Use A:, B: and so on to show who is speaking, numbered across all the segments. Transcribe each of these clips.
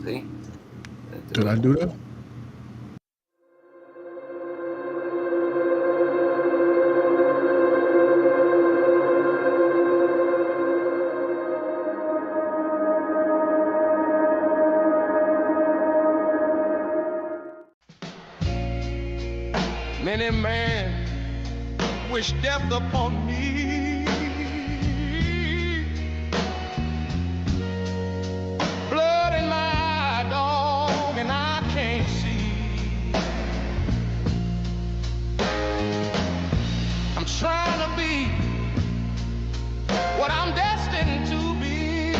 A: See?
B: Did I do that?
C: Many men wish death upon me. Blood in my eye, dog, and I can't see. I'm trying to be what I'm destined to be.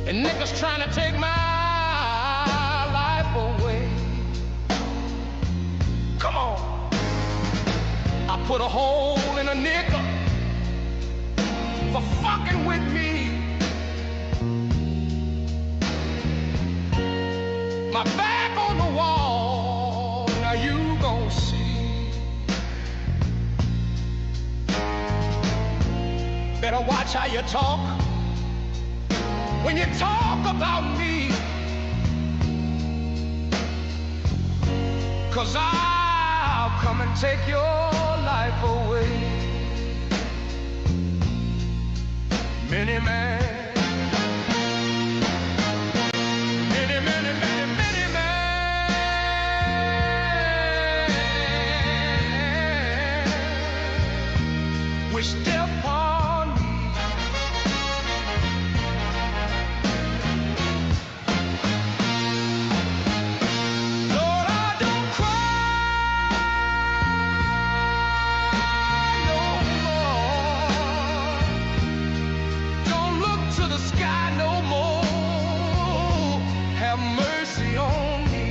C: And niggas trying to take my I put a hole in a nickel for fucking with me. My back on the wall, now you gon' see. Better watch how you talk when you talk about me. 'Cause I'll come and take your life away. Many men, many men wish death upon me. Lord, I don't cry no more. Don't look to the sky no more. Have mercy on me.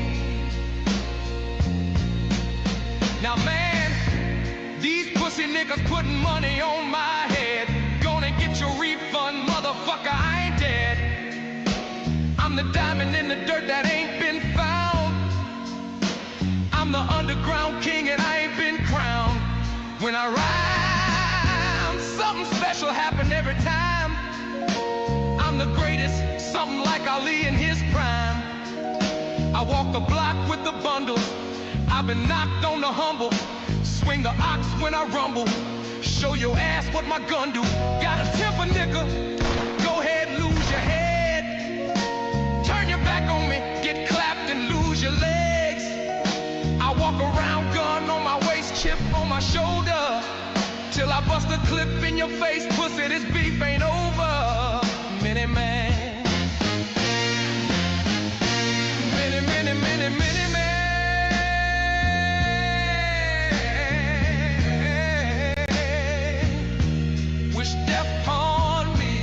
C: Now, man, these pussy niggas putting money on my head. Gonna get your refund, motherfucker, I ain't dead. I'm the diamond in the dirt that ain't been found. I'm the underground king and I ain't been crowned. When I rhyme, something special happen every time. I'm the greatest, something like Ali in his prime. I walk the block with the bundles. I've been knocked on the humble. Swing the ox when I rumble. Show your ass what my gun do. Got a temper, nigga. Go ahead, lose your head. Turn your back on me. Get clapped and lose your legs. I walk around, gun on my waist, chip on my shoulder. Till I bust a clip in your face, pussy, this beef ain't over. Many man. Many man. Wish death upon me.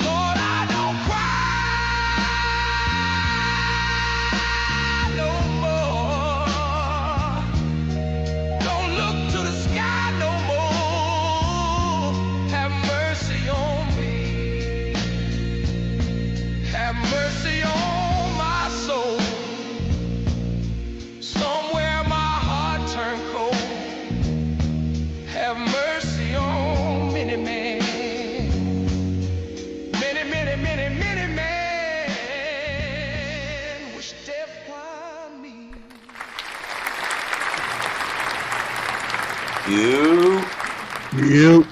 C: Lord, I don't cry no more. Don't look to the sky no more. Have mercy on me. Have mercy on my soul. Somewhere my heart turned cold. Have mercy on many men. Many men wish death upon me.
A: You.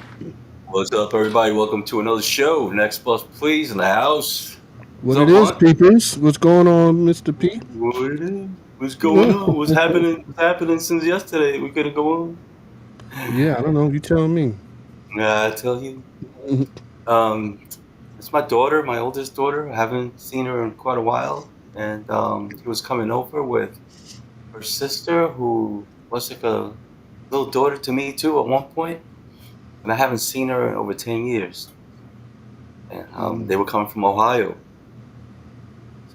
A: What's up, everybody? Welcome to another show. Next Plus Please in the house.
B: What it is, peepers? What's going on, Mr. P?
A: What it is? What's going on? What's happening? What's happening since yesterday? We couldn't go on.
B: Yeah, I don't know. You tell me.
A: Yeah, I tell you. It's my daughter, my oldest daughter. I haven't seen her in quite a while, and she was coming over with her sister, who was like a little daughter to me too at one point, and I haven't seen her in over 10 years. And they were coming from Ohio.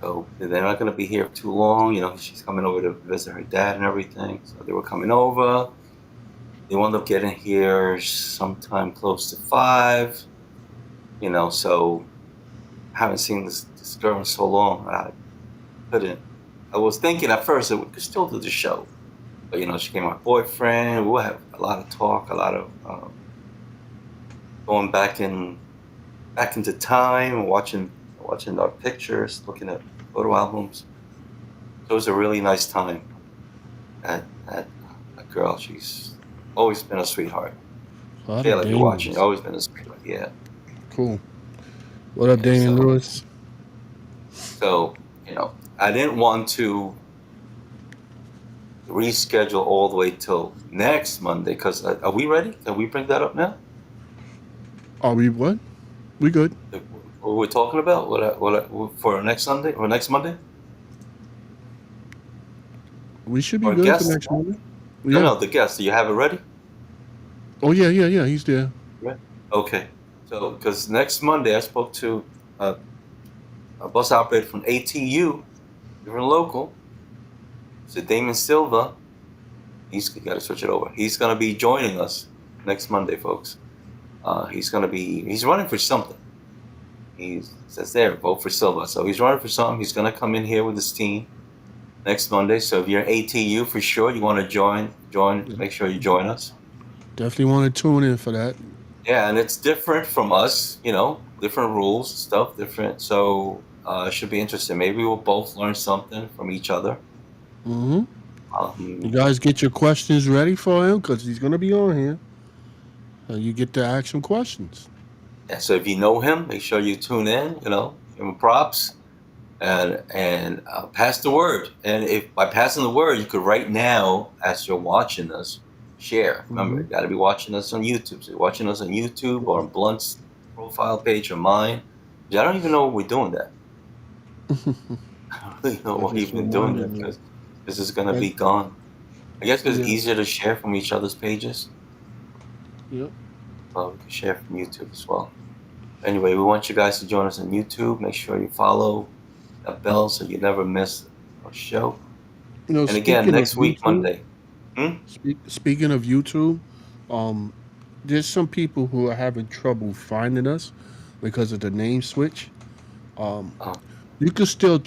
A: So they're not going to be here too long. You know, she's coming over to visit her dad and everything. So they were coming over. They wound up getting here sometime close to 5. You know, so I haven't seen this girl in so long. I was thinking at first that we could still do the show. But she became my boyfriend. We'll have a lot of talk, a lot of going back into time, watching our pictures, looking at photo albums. So it was a really nice time. At a girl, she's always been a sweetheart.
B: A lot of
A: Shayla, if you're watching,
B: Damians.
A: always been a sweetheart. Yeah,
B: Cool. What up,
A: yeah.
B: Damian
A: So
B: Lewis?
A: so I didn't want to reschedule all the way till next Monday because are we ready? Can we bring that up now?
B: Are we what? We good.
A: What we're talking about? For next Sunday or next Monday?
B: We should be
A: Or
B: good for
A: guest?
B: next Monday.
A: No,
B: Yeah.
A: no, the guest. Do you have it ready?
B: Oh yeah, yeah, yeah. He's there.
A: Right. Okay. So, because next Monday I spoke to a, a bus operator from ATU, different local. So Damon Silva. He's got to switch it over. He's going to be joining us next Monday, folks. He's running for something. He says there, vote for Silva. So he's running for something. He's going to come in here with his team next Monday. So if you're ATU for sure, you want to join, make sure you join us.
B: Definitely want to tune in for that.
A: Yeah, and it's different from us, different rules, stuff different. So it should be interesting. Maybe we'll both learn something from each other.
B: Mm-hmm. You
A: Um,
B: guys get your questions ready for him because he's gonna be on here. You get to ask him questions.
A: yeah, so if you know him, make sure you tune in. Give him props and pass the word. And if by passing the word, you could right now, as you're watching us, share. Remember,
B: Mm-hmm.
A: you got to be watching us on YouTube. So you're watching us on YouTube or on Blunt's profile page or mine. I don't even know what we're doing that. I don't really know
B: I
A: why
B: just
A: you've been doing
B: reminded
A: that
B: me.
A: because this is gonna
B: That,
A: be gone. I guess because it's
B: yeah.
A: easier to share from each other's pages.
B: Yep.
A: We can share from YouTube as well. Anyway, we want you guys to join us on YouTube. Make sure you follow that bell so you never miss a show. And again,
B: Speaking of
A: next week,
B: YouTube,
A: Monday. Hmm?
B: speaking of YouTube, um, there's some people who are having trouble finding us because of the name switch. Um,
A: Oh,
B: you could still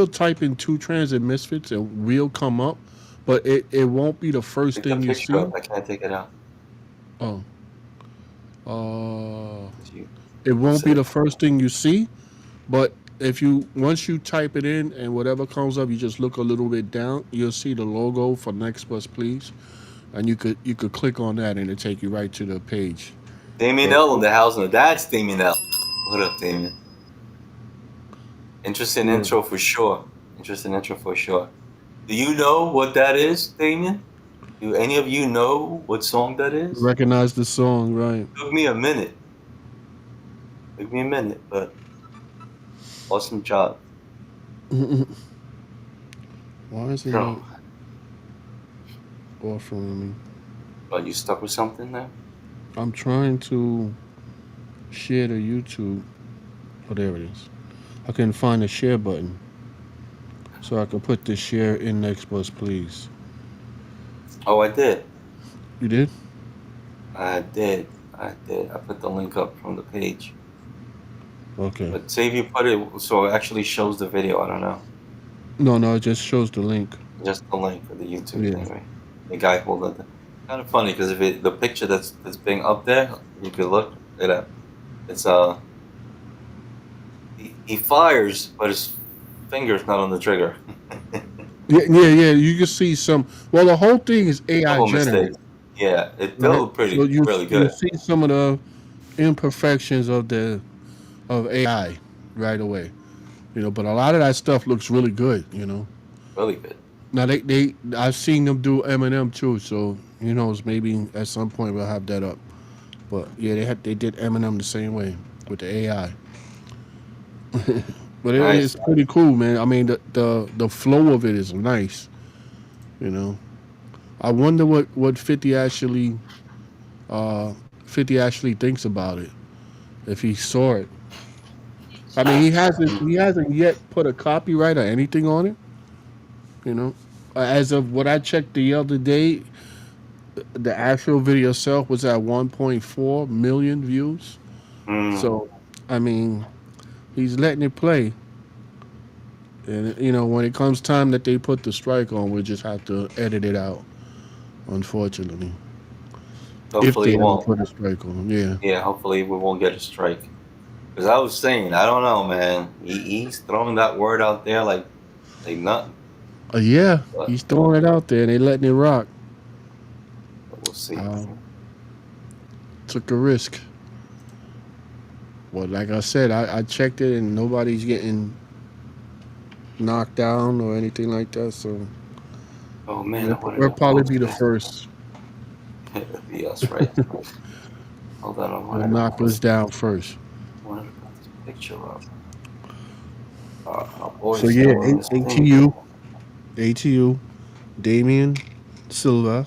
B: type in Two Transit Misfits and we'll come up, but it won't be the first
A: take the
B: thing you
A: picture
B: see.
A: up. I can't take it out.
B: Oh, uh,
A: You
B: it won't
A: post
B: be
A: it.
B: the first thing you see. But if you once you type it in and whatever comes up, you just look a little bit down. You'll see the logo for Next Bus Please, and you could click on that and it take you right to the page.
A: Damien
B: But
A: L in the house. No, that's Damien L. What up, Damien? Interesting
B: yeah,
A: intro for sure. Interesting intro for sure. Do you know what that is, Damien? Do any of you know what song that is?
B: recognize the song, right?
A: Took me a minute. Took me a minute, but awesome job.
B: Why isn't
A: So,
B: it offering me?
A: are you stuck with something there?
B: I'm trying to share the YouTube. Oh, there it is. I couldn't find the share button, so I can put the share in Next Bus Please.
A: Oh, I did.
B: You did?
A: I did. I did. I put the link up from the page.
B: Okay.
A: But say if you put it so it actually shows the video. I don't know.
B: No, no, it just shows the link.
A: Just the link for the YouTube
B: Yeah.
A: thing, right? The guy holding it. Kind of funny because if the picture that's being up there, you could look at it. It's he fires, but his finger's not on the trigger.
B: Yeah, yeah, yeah. You can see some. Well, the whole thing is AI
A: Couple mistakes.
B: generated,
A: Yeah, it
B: right?
A: looked
B: So
A: pretty really
B: you
A: good.
B: see some of the imperfections of AI right away. But a lot of that stuff looks really good.
A: Really good.
B: Now they I've seen them do Eminem too, so who knows? Maybe at some point we'll have that up. But yeah, they did Eminem the same way with the AI. But
A: Nice.
B: it's pretty cool, man. I mean, the flow of it is nice. You know, I wonder what 50 actually thinks about it if he saw it. I mean, he hasn't yet put a copyright or anything on it. You know, as of what I checked the other day, the actual video itself was at 1.4 million views.
A: Mm,
B: So, I mean, he's letting it play. And when it comes time that they put the strike on, we'll just have to edit it out. Unfortunately, if
A: Hopefully
B: they
A: it
B: don't
A: won't.
B: put a strike on, yeah.
A: Yeah, hopefully we won't get a strike. Because I was saying, I don't know, man. He's throwing that word out there like nothing.
B: Yeah,
A: But
B: he's throwing it out there and they letting it rock.
A: we'll see.
B: Um, Took a risk. Well, like I said, I checked it and nobody's getting knocked down or anything like that. So
A: Oh man,
B: we'll,
A: I wanted
B: we'll
A: to
B: probably
A: post
B: be the
A: this.
B: first.
A: It'll be us, right? Hold on, I
B: They'll
A: wanted to
B: knock us
A: post.
B: down first.
A: Wanted to put this picture up. Our
B: So
A: boys
B: yeah,
A: doing this thing.
B: ATU, Damian Silva,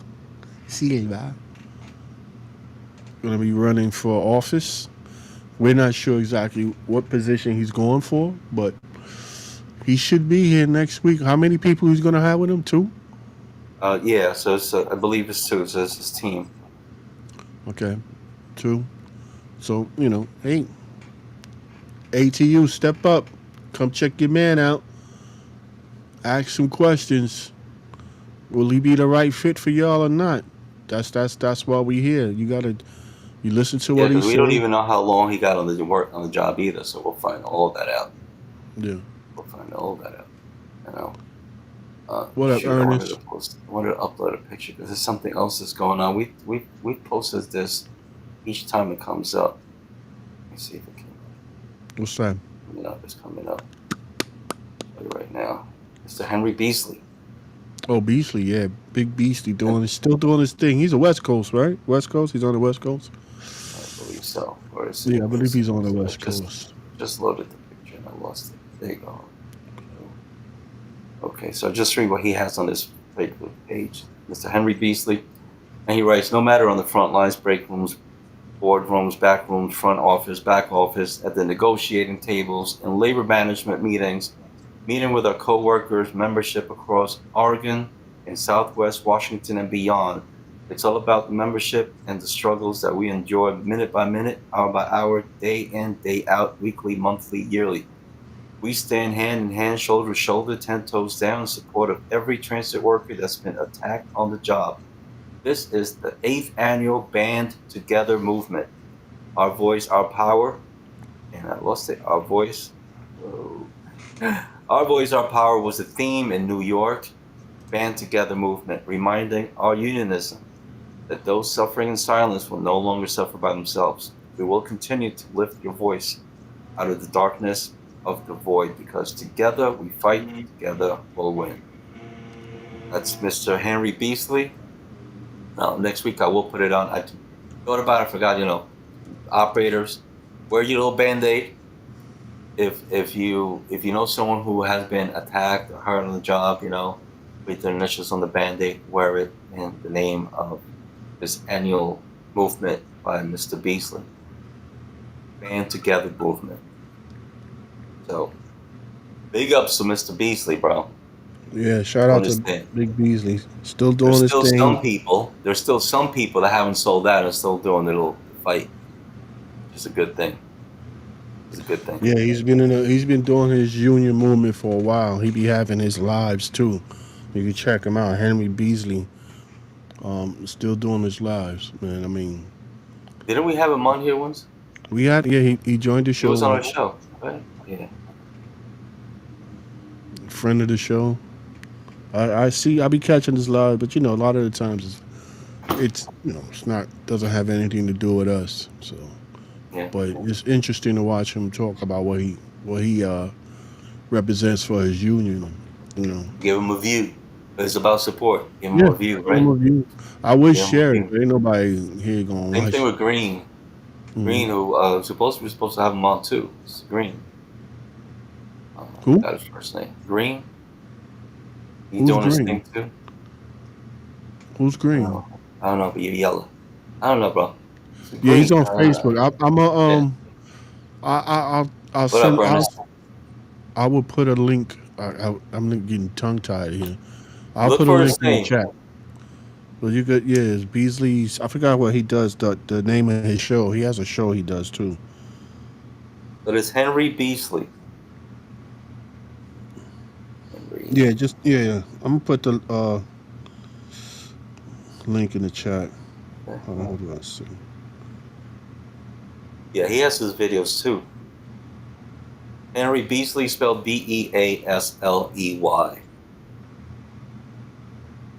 B: gonna be running for office. We're not sure exactly what position he's going for, but he should be here next week. How many people he's gonna have with him? Two.
A: Yeah. So it's, I believe it's two. So it's his team.
B: Okay, two. So hey, ATU, step up, come check your man out, ask some questions. Will he be the right fit for y'all or not? That's why we here. You listen to
A: Yeah,
B: what he
A: because we don't
B: say.
A: even know how long he got on the work on the job either. So we'll find all of that out.
B: Yeah.
A: We'll find all of that out. You know.
B: What up,
A: Shoot, I wanted to
B: Ernest?
A: post. I wanted to upload a picture because there's something else that's going on. We posted this each time it comes up. Let me see if it can.
B: What's that?
A: Coming up. It's coming up. Show you right now. Mr. Henry Beasley.
B: Oh, Beasley, yeah, Big Beasley still doing his thing. He's a West Coast, right? West Coast. He's on the West Coast.
A: I believe so. Where is it?
B: Yeah, I
A: Where
B: believe
A: is it?
B: he's on the
A: I
B: West
A: just
B: Coast.
A: just loaded the picture and I lost it. There you go. Okay, so just read what he has on his Facebook page. Mr. Henry Beasley, and he writes, no matter on the front lines, break rooms, boardrooms, back rooms, front office, back office, at the negotiating tables, in labor management meetings, meeting with our coworkers, membership across Oregon and Southwest Washington and beyond. It's all about the membership and the struggles that we enjoy minute by minute, hour by hour, day in, day out, weekly, monthly, yearly. We stand hand in hand, shoulder to shoulder, 10 toes down in support of every transit worker that's been attacked on the job. This is the 8th annual Band Together movement. Our voice, our power, and I lost it. Our voice. Whoa. Our voice, our power was the theme in New York. Band Together movement, reminding our unionism that those suffering in silence will no longer suffer by themselves. We will continue to lift your voice out of the darkness of the void because together we fight, together we'll win. That's Mr. Henry Beasley. Now, next week I will put it on. I thought about it, I forgot, operators, wear your little band-aid. If you know someone who has been attacked or hurt on the job, with their initials on the band-aid, wear it in the name of this annual movement by Mr. Beasley. Band Together movement. So big ups to Mr. Beasley, bro.
B: Yeah, shout
A: Doing
B: out
A: his
B: to
A: thing.
B: Big Beasley. Still
A: There's
B: doing his
A: still some
B: thing.
A: people. There's still some people that haven't sold out and still doing their little fight, which is a good thing. It's a good thing.
B: Yeah, he's been doing his union movement for a while. He be having his lives too. You can check him out, Henry Beasley. Still doing his lives, man. I mean,
A: Didn't we have him on here once?
B: he joined the
A: He
B: show
A: was on our
B: once.
A: show, right? Yeah.
B: Friend of the show. I be catching his live, but a lot of the times it's not doesn't have anything to do with us. So,
A: Yeah.
B: but it's interesting to watch him talk about what he represents for his union. You know,
A: Give him a view. It's about support. Give him
B: yeah,
A: a view,
B: give him
A: right?
B: a view. I would
A: Give him a
B: share it,
A: view.
B: but ain't nobody here gonna
A: Same thing
B: watch.
A: with Green.
B: Hmm.
A: Green, who we're supposed to have him on too. It's Green. I
B: Who?
A: forgot his first name. Green. He
B: Who's
A: doing his
B: green?
A: thing too.
B: Who's
A: I don't
B: green?
A: know. I don't know, but you're yellow. I don't know, bro. So
B: Yeah, he's
A: Green.
B: on Facebook. I'm a
A: Yeah.
B: I'll
A: What up,
B: send
A: Ernest?
B: I will put a link. I'm getting tongue tied here. I'll
A: Look
B: put a
A: for his
B: link in the
A: name.
B: chat. Well, you could, yeah, it's Beasley's. I forgot what he does. The name of his show. He has a show he does too.
A: But it's Henry Beasley.
B: Yeah, just yeah. I'm gonna put the link in the chat. What do I say?
A: Yeah, he has his videos too. Henry Beasley, spelled Beasley.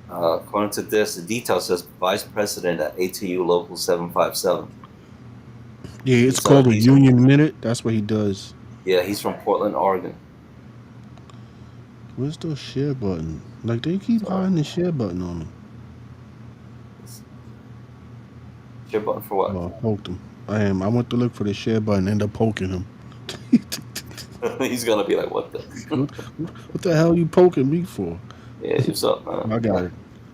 A: According to this, the detail says Vice President at ATU Local 757.
B: Yeah, it's
A: He's
B: called a
A: he's
B: Union Minute. That's what he does.
A: yeah, he's from Portland, Oregon.
B: Where's the share button? Like they keep
A: Sorry,
B: hiding the share button on them.
A: share button for what?
B: Oh, I poked him. I am. I went to look for the share button, end up poking him.
A: He's gonna be like, "What the?
B: what, what the hell you poking me for?
A: Yeah, what's up, man?"
B: I got it.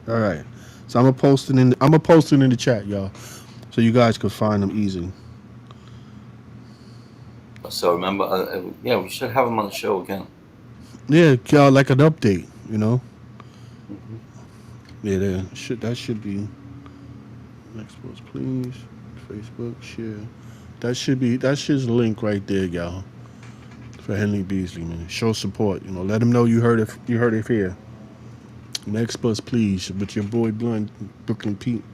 B: All right. So I'm gonna post it in the chat, y'all, so you guys can find them easy.
A: So remember, yeah, we should have him on the show again.
B: Yeah, y'all like an update, you know.
A: Hmm.
B: Yeah, that should be next post, please. Facebook share. That's his link right there, y'all. For Henry Beasley, man. Show support. You know, let him know you heard it. You heard it here. Next bus, please, with your boy Blunt, Brooklyn Pete,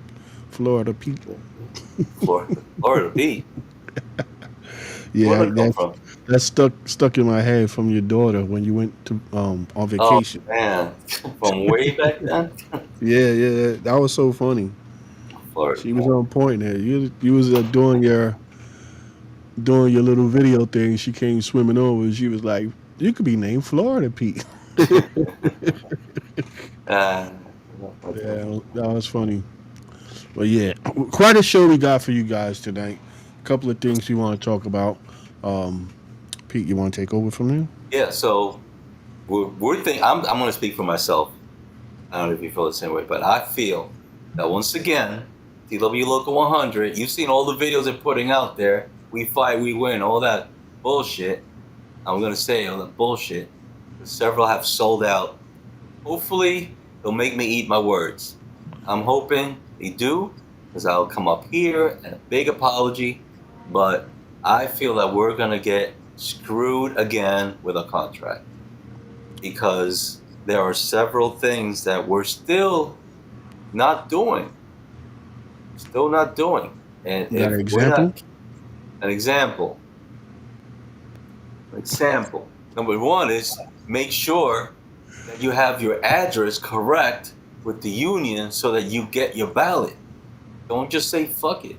B: Florida Pete.
A: Florida B.
B: Yeah,
A: Where'd it come from?
B: that's stuck in my head from your daughter when you went to on
A: Oh
B: vacation.
A: man, from way back then.
B: Yeah, that was so funny.
A: Florida.
B: She was on point there. You was doing your little video thing. She came swimming over. She was like, "You could be named Florida Pete."
A: uh,
B: Yeah, that was funny. But yeah, quite a show we got for you guys tonight. A couple of things we want to talk about. Um, Pete, you want to take over from there?
A: yeah, so we're thinking. I'm going to speak for myself. I don't know if you feel the same way, but I feel that once again, TW Local 100. You've seen all the videos they're putting out there. We fight, we win, all that bullshit. I'm going to say all that bullshit. Several have sold out. Hopefully, they'll make me eat my words. I'm hoping they do, because I'll come up here and a big apology. But I feel that we're going to get screwed again with a contract because there are several things that we're still not doing. Still not doing. And
B: You got an
A: if we're
B: example?
A: not, an example, number one is make sure that you have your address correct with the union so that you get your ballot. Don't just say fuck it.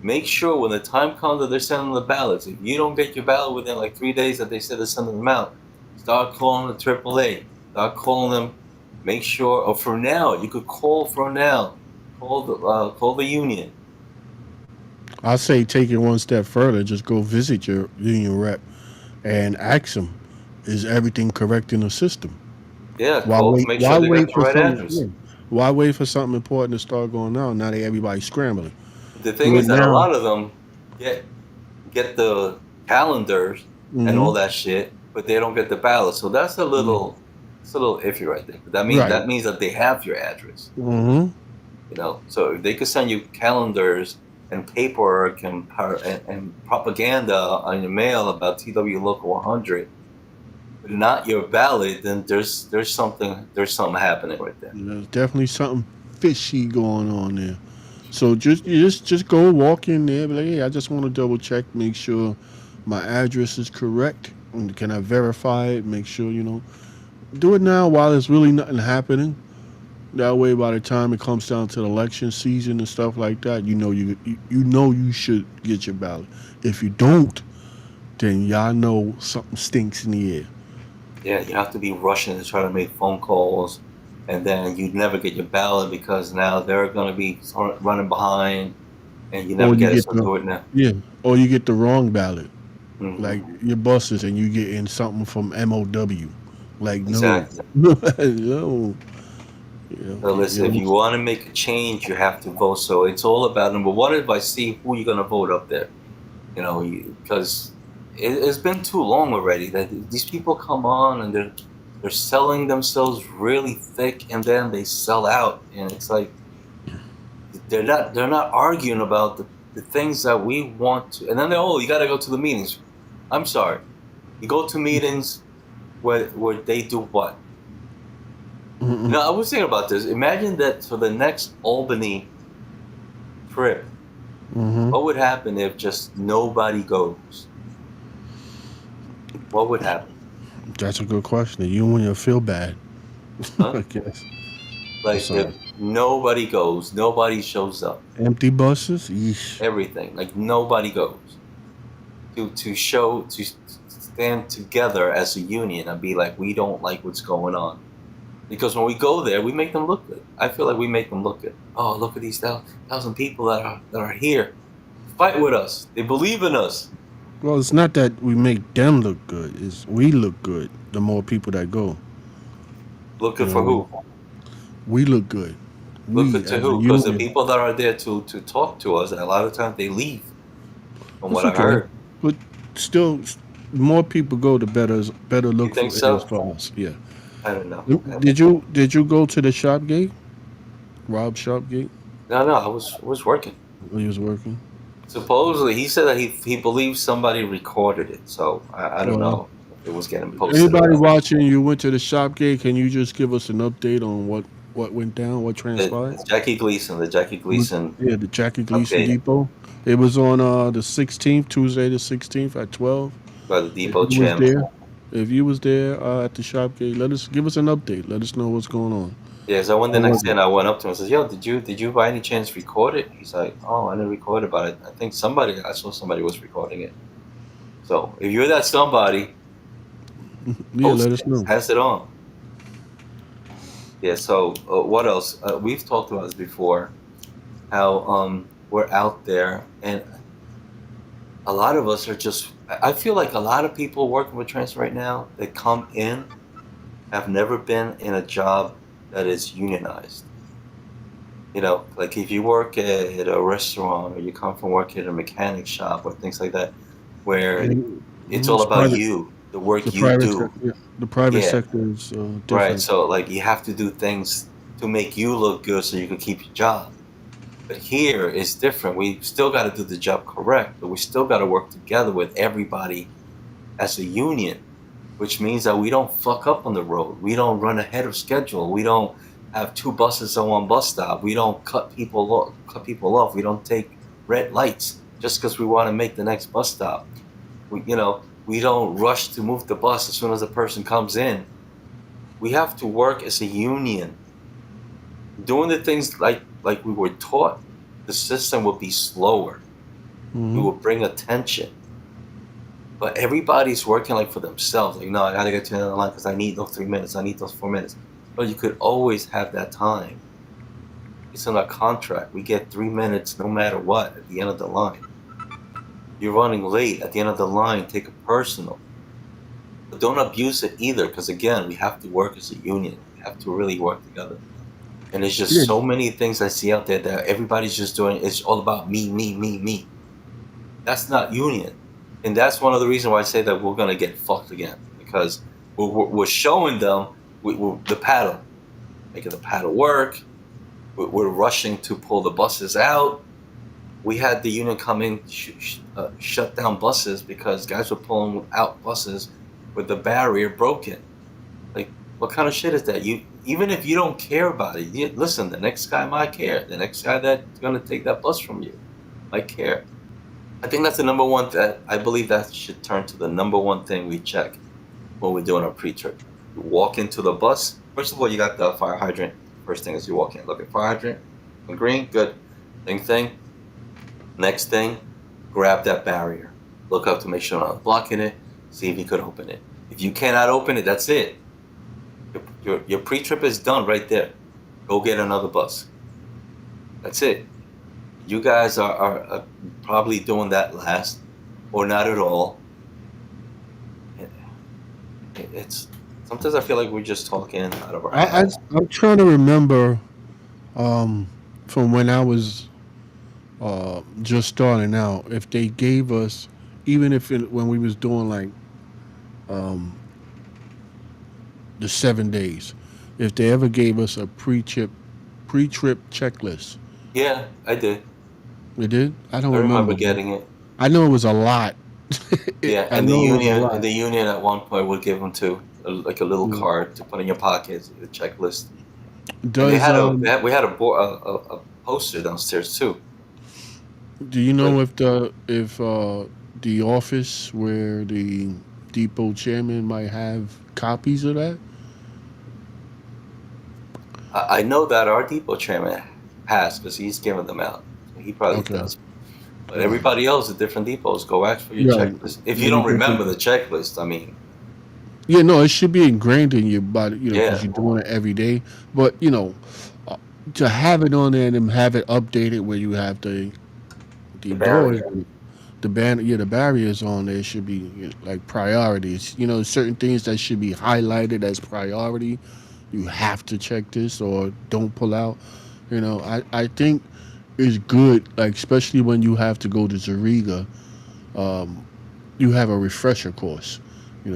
A: Make sure when the time comes that they're sending the ballots, if you don't get your ballot within like 3 days that they said they're sending them out, start calling the AAA. Start calling them. Make sure, or for now, you could call for now. Call the union.
B: I say take it one step further. Just go visit your union rep and ask them, is everything correct in the system?
A: Yeah,
B: Why
A: call.
B: wait?
A: Make
B: Why
A: sure they got
B: wait
A: the
B: for
A: right
B: something?
A: address.
B: Yeah. Why wait for something important to start going on? Now that everybody's scrambling.
A: The thing
B: Do it
A: is that a
B: now.
A: lot of them get the calendars and
B: Hmm.
A: all that shit, but they don't get the ballot. So
B: Yeah.
A: it's a little iffy right there. But
B: Right.
A: that means that they have your address.
B: Hmm.
A: So if they could send you calendars and paperwork and propaganda on your mail about TW Local 100, but not your ballot, then there's something happening right there.
B: There's definitely something fishy going on there. So just go walk in there, be like, hey, I just want to double check, make sure my address is correct. And can I verify it? Make sure do it now while there's really nothing happening. That way, by the time it comes down to the election season and stuff like that, you know you should get your ballot. If you don't, then y'all know something stinks in the air.
A: Yeah, you have to be rushing to try to make phone calls, and then you never get your ballot because now they're going to be running behind, and you
B: Or
A: never
B: you
A: get it.
B: get
A: So
B: the
A: do it now.
B: yeah, or you get the wrong ballot.
A: Hmm.
B: Like your buses and you get in something from MOW. Like no,
A: Exactly.
B: no.
A: So listen, if you want to make a change, you have to vote. So it's all about number one. If I see who you're going to vote up there, because it's been too long already that these people come on and they're selling themselves really thick, and then they sell out, and it's like they're not arguing about the things that we want to, and then you got to go to the meetings. I'm sorry, you go to meetings where they do what? I was thinking about this. Imagine that for the next Albany trip,
B: Mm-hmm.
A: what would happen if just nobody goes? What would happen?
B: That's a good question. You and you feel bad,
A: Huh?
B: I guess.
A: Like
B: So
A: if nobody goes, nobody shows up,
B: empty buses. Yeesh.
A: everything. Like nobody goes to stand together as a union and be like, we don't like what's going on. Because when we go there, we make them look good. I feel like we make them look good. Oh, look at these thousand people that are here to fight with us. They believe in us.
B: Well, it's not that we make them look good. It's we look good. The more people that go,
A: Look
B: you
A: good for
B: know,
A: who?
B: we look good.
A: Look
B: We
A: good to
B: as a
A: who? Because the
B: union.
A: people that are there to talk to us, a lot of times they leave. From
B: It's
A: what I
B: okay,
A: heard,
B: but still, more people go, the better
A: you
B: look
A: think
B: for it is
A: so?
B: for us. Yeah.
A: I don't know.
B: Did you go to the shop gate? Rob shop gate?
A: No, I was working.
B: When he was working.
A: Supposedly, he said that he believes somebody recorded it. So I don't
B: Well,
A: know if it was getting posted or
B: anybody
A: not.
B: watching, you went to the shop gate. Can you just give us an update on what went down, what transpired?
A: The Jackie
B: It was,
A: Gleason
B: yeah, the Jackie Gleason
A: update
B: Depot. It was on the 16th, Tuesday the 16th at 12.
A: by the
B: If
A: Depot
B: you was
A: chairman.
B: there, if you was there at the shop gate, give us an update. Let us know what's going on.
A: Yeah, so I went the
B: How
A: next
B: was
A: day
B: it?
A: and I went up to him and says, "Yo, did you by any chance record it?" He's like, "Oh, I didn't record it, but I think I saw somebody was recording it. So if you're that somebody,
B: Yeah,
A: post
B: let us
A: it,
B: know.
A: pass it on." Yeah. So what else? We've talked about this before. How we're out there, and a lot of us are just. I feel like a lot of people working with trans right now that come in have never been in a job that is unionized. Like if you work at a restaurant or you come from work at a mechanic shop or things like that, where
B: And
A: it's all
B: it's
A: about
B: private.
A: you, the work
B: The
A: you
B: private
A: do.
B: sector. Yeah, the private
A: Yeah,
B: sector is
A: right.
B: different.
A: So like you have to do things to make you look good so you can keep your job. But here it's different. We still got to do the job correct, but we still got to work together with everybody as a union, which means that we don't fuck up on the road. We don't run ahead of schedule. We don't have two buses on one bus stop. We don't cut people off. We don't take red lights just because we want to make the next bus stop. We don't rush to move the bus as soon as a person comes in. We have to work as a union, doing the things like we were taught. The system would be slower. It
B: Hmm.
A: would bring attention. But everybody's working like for themselves. Like, no, I gotta get to the end of the line because I need those 3 minutes. I need those 4 minutes. But you could always have that time. It's in our contract. We get 3 minutes no matter what at the end of the line. You're running late at the end of the line, take it personal. But don't abuse it either, because again, we have to work as a union. We have to really work together. And there's just
B: Yeah,
A: so many things I see out there that everybody's just doing. It's all about me, me, me, me. That's not union. And that's one of the reasons why I say that we're going to get fucked again, because we're showing them the paddle, making the paddle work. We're rushing to pull the buses out. We had the union come in, shut down buses because guys were pulling out buses with the barrier broken. Like, what kind of shit is that? Even if you don't care about it, listen, the next guy might care. The next guy that's going to take that bus from you might care. I think that's the number one that I believe that should turn to the number one thing we check when we're doing our pre-trip. You walk into the bus. First of all, you got the fire hydrant. First thing is you walk in, look at fire hydrant. Green, good. Thing. Next thing, grab that barrier. Look up to make sure I'm not blocking it. See if you could open it. If you cannot open it, that's it. Your pre-trip is done right there. Go get another bus. That's it. You guys are probably doing that last, or not at all. It's sometimes I feel like we're just talking out of our
B: I
A: ass.
B: I'm trying to remember um, from when I was just starting out, if they gave us, even if when we was doing like the 7 days, if they ever gave us a pre-trip checklist.
A: Yeah, I did.
B: They did. I don't
A: I remember
B: remember, but
A: getting it.
B: I know it was a lot.
A: Yeah,
B: I
A: and the
B: know it was a
A: union and
B: lot.
A: the union at one point would give them too. like a little
B: Yeah.
A: card to put in your pocket, a checklist. And they
B: Does
A: had we had a poster downstairs too.
B: do you know
A: Like
B: if the office where the depot chairman might have copies of that?
A: I know that our depot chairman has because he's giving them out, so he probably
B: Okay.
A: does. But
B: All right.
A: everybody else at different depots, go ask for your
B: Right.
A: checklist. If you
B: Maybe
A: don't
B: different.
A: remember the checklist, I mean,
B: Yeah, no, it should be ingrained in your body, because
A: yeah,
B: you're doing it every day. But uh, to have it on there and then have it updated where you have the
A: the
B: doors,
A: barrier.
B: the the barriers on there should be, like priorities. Certain things that should be highlighted as priority. You have to check this or don't pull out. I think it's good, like especially when you have to go to Zariga. You have a refresher course,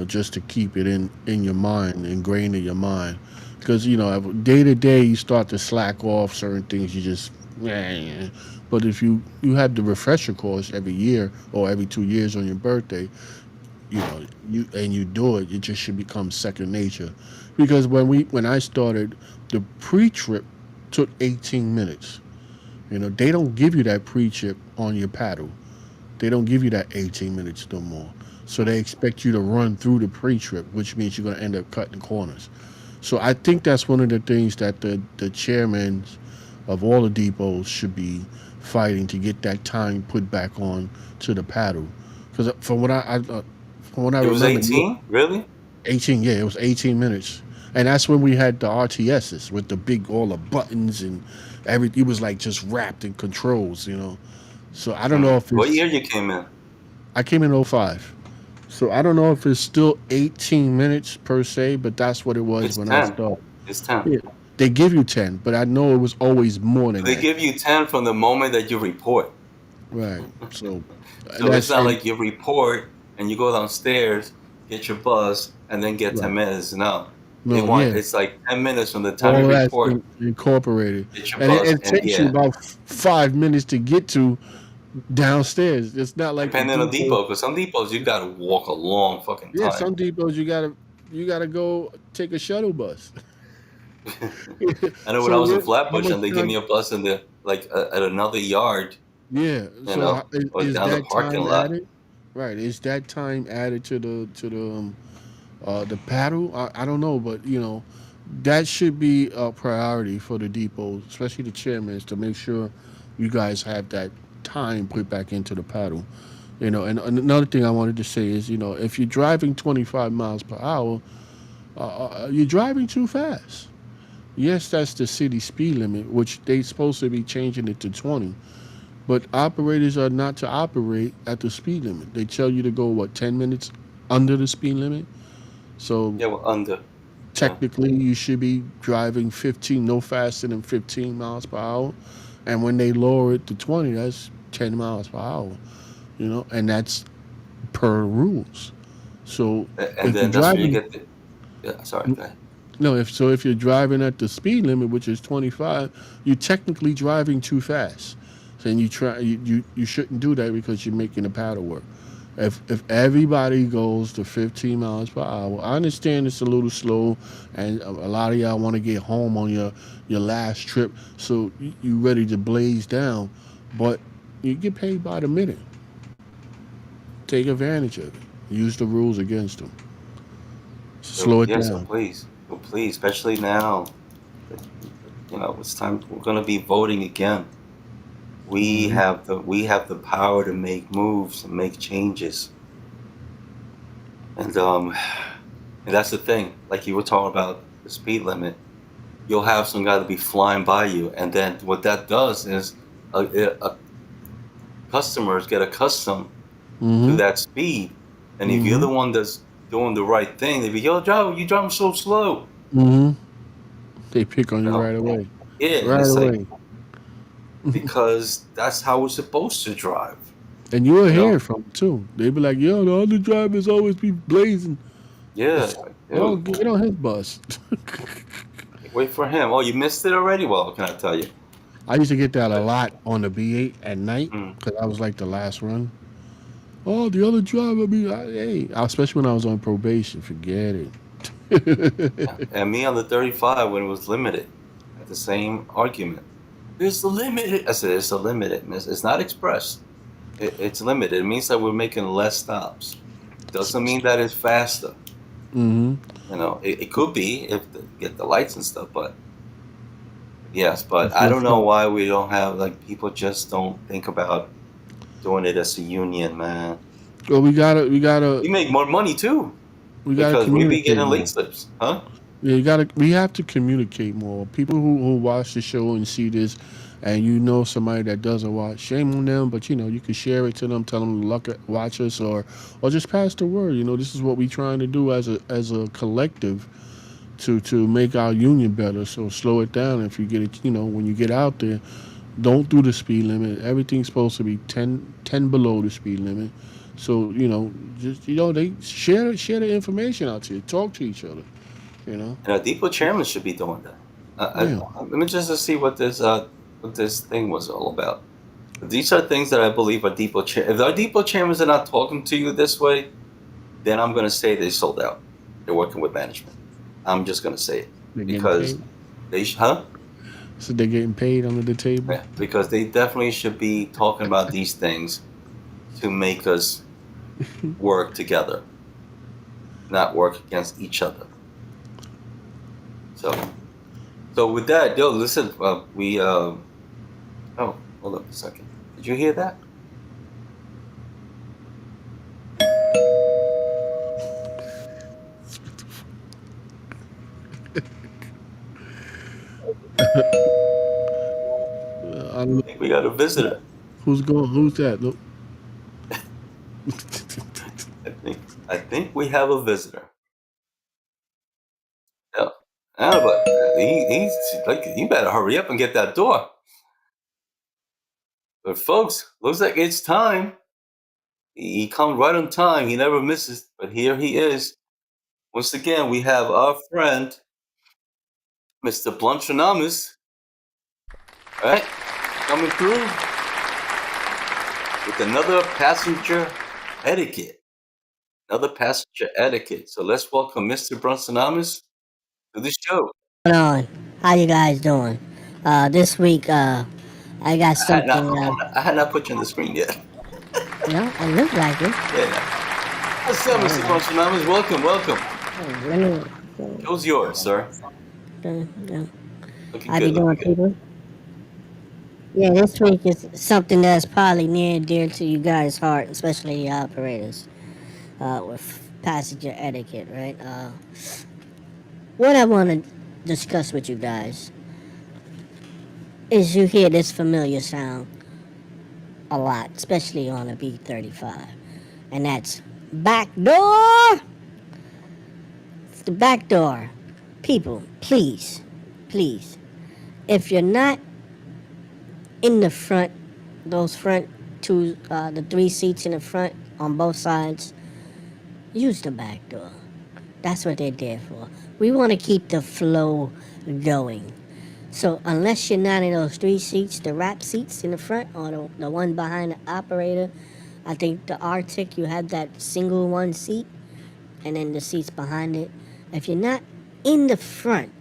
B: just to keep it in your mind, ingrained in your mind. Because day to day you start to slack off certain things. You just, but if you have the refresher course every year or every 2 years on your birthday, you do it, it just should become second nature. Because when I started, the pre-trip took 18 minutes. They don't give you that pre-trip on your paddle. They don't give you that 18 minutes no more. So they expect you to run through the pre-trip, which means you're going to end up cutting corners. So I think that's one of the things that the chairmen of all the depots should be fighting to get that time put back on to the paddle. Because from what I
A: It was
B: remember,
A: 18, really?
B: 18, yeah, it was 18 minutes. And that's when we had the RTSs with the big, all the buttons and everything. It was like just wrapped in controls. So I don't know if
A: What
B: it's,
A: year you came in?
B: I came in '05. So I don't know if it's still 18 minutes per se, but that's what it was
A: It's
B: when I
A: 10.
B: started.
A: It's 10.
B: Yeah. They give you 10, but I know it was always more than
A: They
B: that.
A: give you 10 from the moment that you report.
B: Right. So
A: So it's
B: that's
A: not
B: and
A: like you report and you go downstairs, get your bus, and then get 10
B: right.
A: minutes. No, they
B: No,
A: want
B: yeah.
A: it's like 10 minutes from the time
B: All
A: you
B: of that's
A: report,
B: incorporated.
A: get your
B: And
A: bus,
B: it
A: and
B: takes you
A: yeah,
B: about 5 minutes to get to downstairs. It's not like the
A: depending on
B: depot.
A: depot, because some depots you gotta walk a long fucking
B: Yeah,
A: time.
B: some depots you gotta go take a shuttle bus.
A: I know when I
B: So
A: was in
B: how
A: Flatbush
B: much
A: and they give me
B: time?
A: a bus in the like at another yard,
B: Yeah.
A: you
B: So
A: know, or
B: is
A: down the
B: that
A: parking
B: time
A: lot.
B: added? Right. Is that time added to the paddle? I don't know, but that should be a priority for the depot, especially the chairmen, to make sure you guys have that time put back into the paddle. And another thing I wanted to say is, if you're driving 25 miles per hour, you're driving too fast. Yes, that's the city speed limit, which they supposed to be changing it to 20. But operators are not to operate at the speed limit. They tell you to go, what, 10 minutes under the speed limit? So
A: Yeah, well, under. Yeah,
B: technically, you should be driving 15, no faster than 15 miles per hour. And when they lower it to 20, that's 10 miles per hour, and that's per rules. So
A: and
B: if you're
A: then that's where you
B: driving,
A: get the. Yeah, sorry, go ahead.
B: no, if you're driving at the speed limit, which is 25, you're technically driving too fast. So, and you shouldn't do that because you're making the paddle work. If everybody goes to 15 miles per hour, I understand it's a little slow, and a lot of y'all want to get home on your last trip, so you ready to blaze down, but you get paid by the minute. Take advantage of it. Use the rules against them.
A: So
B: Slow it
A: yeah, so
B: down.
A: please, so please, especially now that it's time. We're gonna be voting again.
B: Hmm.
A: We have the power to make moves and make changes, and and that's the thing. Like you were talking about the speed limit, you'll have some guy to be flying by you, and then what that does is customers get accustomed to
B: Hmm.
A: that speed, and if you're
B: Hmm.
A: the one that's doing the right thing, they be, yo, Joe, you driving so slow,
B: Hmm. They pick on
A: you
B: you
A: know?
B: right away.
A: Yeah, and
B: Right
A: it's like
B: away.
A: because that's how we're supposed to drive,
B: And you'll
A: you
B: hear
A: know?
B: it from them too. They be like, yo, the other drivers always be blazing.
A: Yeah, like,
B: Oh,
A: dude,
B: get on his bus.
A: wait for him. Oh, you missed it already? Well, what can I tell you?
B: I used to get that a
A: But
B: lot on the B8 at night
A: mm,
B: because I was like the last run. Oh, the other driver be like, hey, especially when I was on probation. Forget it.
A: And me on the 35 when it was limited, at the same argument. It's limited. I said it's a limited. It's not express. It's limited. It means that we're making less stops. Doesn't mean that it's faster.
B: Mm-hmm.
A: It could be if get the lights and stuff, but yes, but
B: It's
A: I
B: less
A: don't know
B: stuff.
A: why we don't have like people just don't think about doing it as a union, man.
B: Well, we gotta
A: We make more money too
B: we gotta
A: because we be
B: communicate
A: getting late
B: more.
A: slips, huh?
B: Yeah, we have to communicate more. People who watch the show and see this, and you know somebody that doesn't watch, shame on them. But you can share it to them, tell them to watch us, or just pass the word. This is what we trying to do as a collective to make our union better. So slow it down. If you get it, when you get out there, don't do the speed limit. Everything's supposed to be 10 below the speed limit. So just they share the information out here. Talk to each other. You know.
A: And a depot chairman should be doing that.
B: Yeah.
A: Let me just to see what this thing was all about. These are things that I believe are depot chair. If our depot chairmans are not talking to you this way, then I'm going to say they sold out. They're working with management. I'm just going to say it
B: They're getting
A: because
B: paid.
A: huh?
B: So they're getting paid under the table.
A: Yeah, because they definitely should be talking about these things to make us work together, not work against each other. So, so with that, yo, listen, we oh, hold up a second. Did you hear that?
B: I don't
A: I
B: know
A: think we got a visitor.
B: who's going. Who's that? Look.
A: I think we have a visitor. Yeah. But he's like, you better hurry up and get that door. But folks, looks like it's time. He comes right on time. He never misses. But here he is. Once again, we have our friend, Mr. Bluntronamus, right? Coming through with another passenger etiquette. Another passenger etiquette. So let's welcome Mr. Bluntronamus to the show.
D: Going on? How you guys doing? This week, I got something.
A: I had not put you on the screen yet.
D: It looks like it.
A: Yeah. What's up, Mr.
D: Hold
A: Bluntronamus? Welcome, welcome.
D: Let me.
A: Show's yours, sir.
D: Uh,
A: Looking
D: how you
A: good, looking
D: doing,
A: good.
D: people? Yeah, this week is something that's probably near and dear to you guys' heart, especially the operators, with passenger etiquette, right? What I want to discuss with you guys is you hear this familiar sound a lot, especially on a B-35, and that's back door. It's the back door. People, please, please, if you're not in the front, those front two, the three seats in the front on both sides, use the back door. That's what they're there for. We want to keep the flow going. So unless you're not in those three seats, the wrap seats in the front or the one behind the operator, I think the Arctic, you have that single one seat and then the seats behind it. If you're not in the front,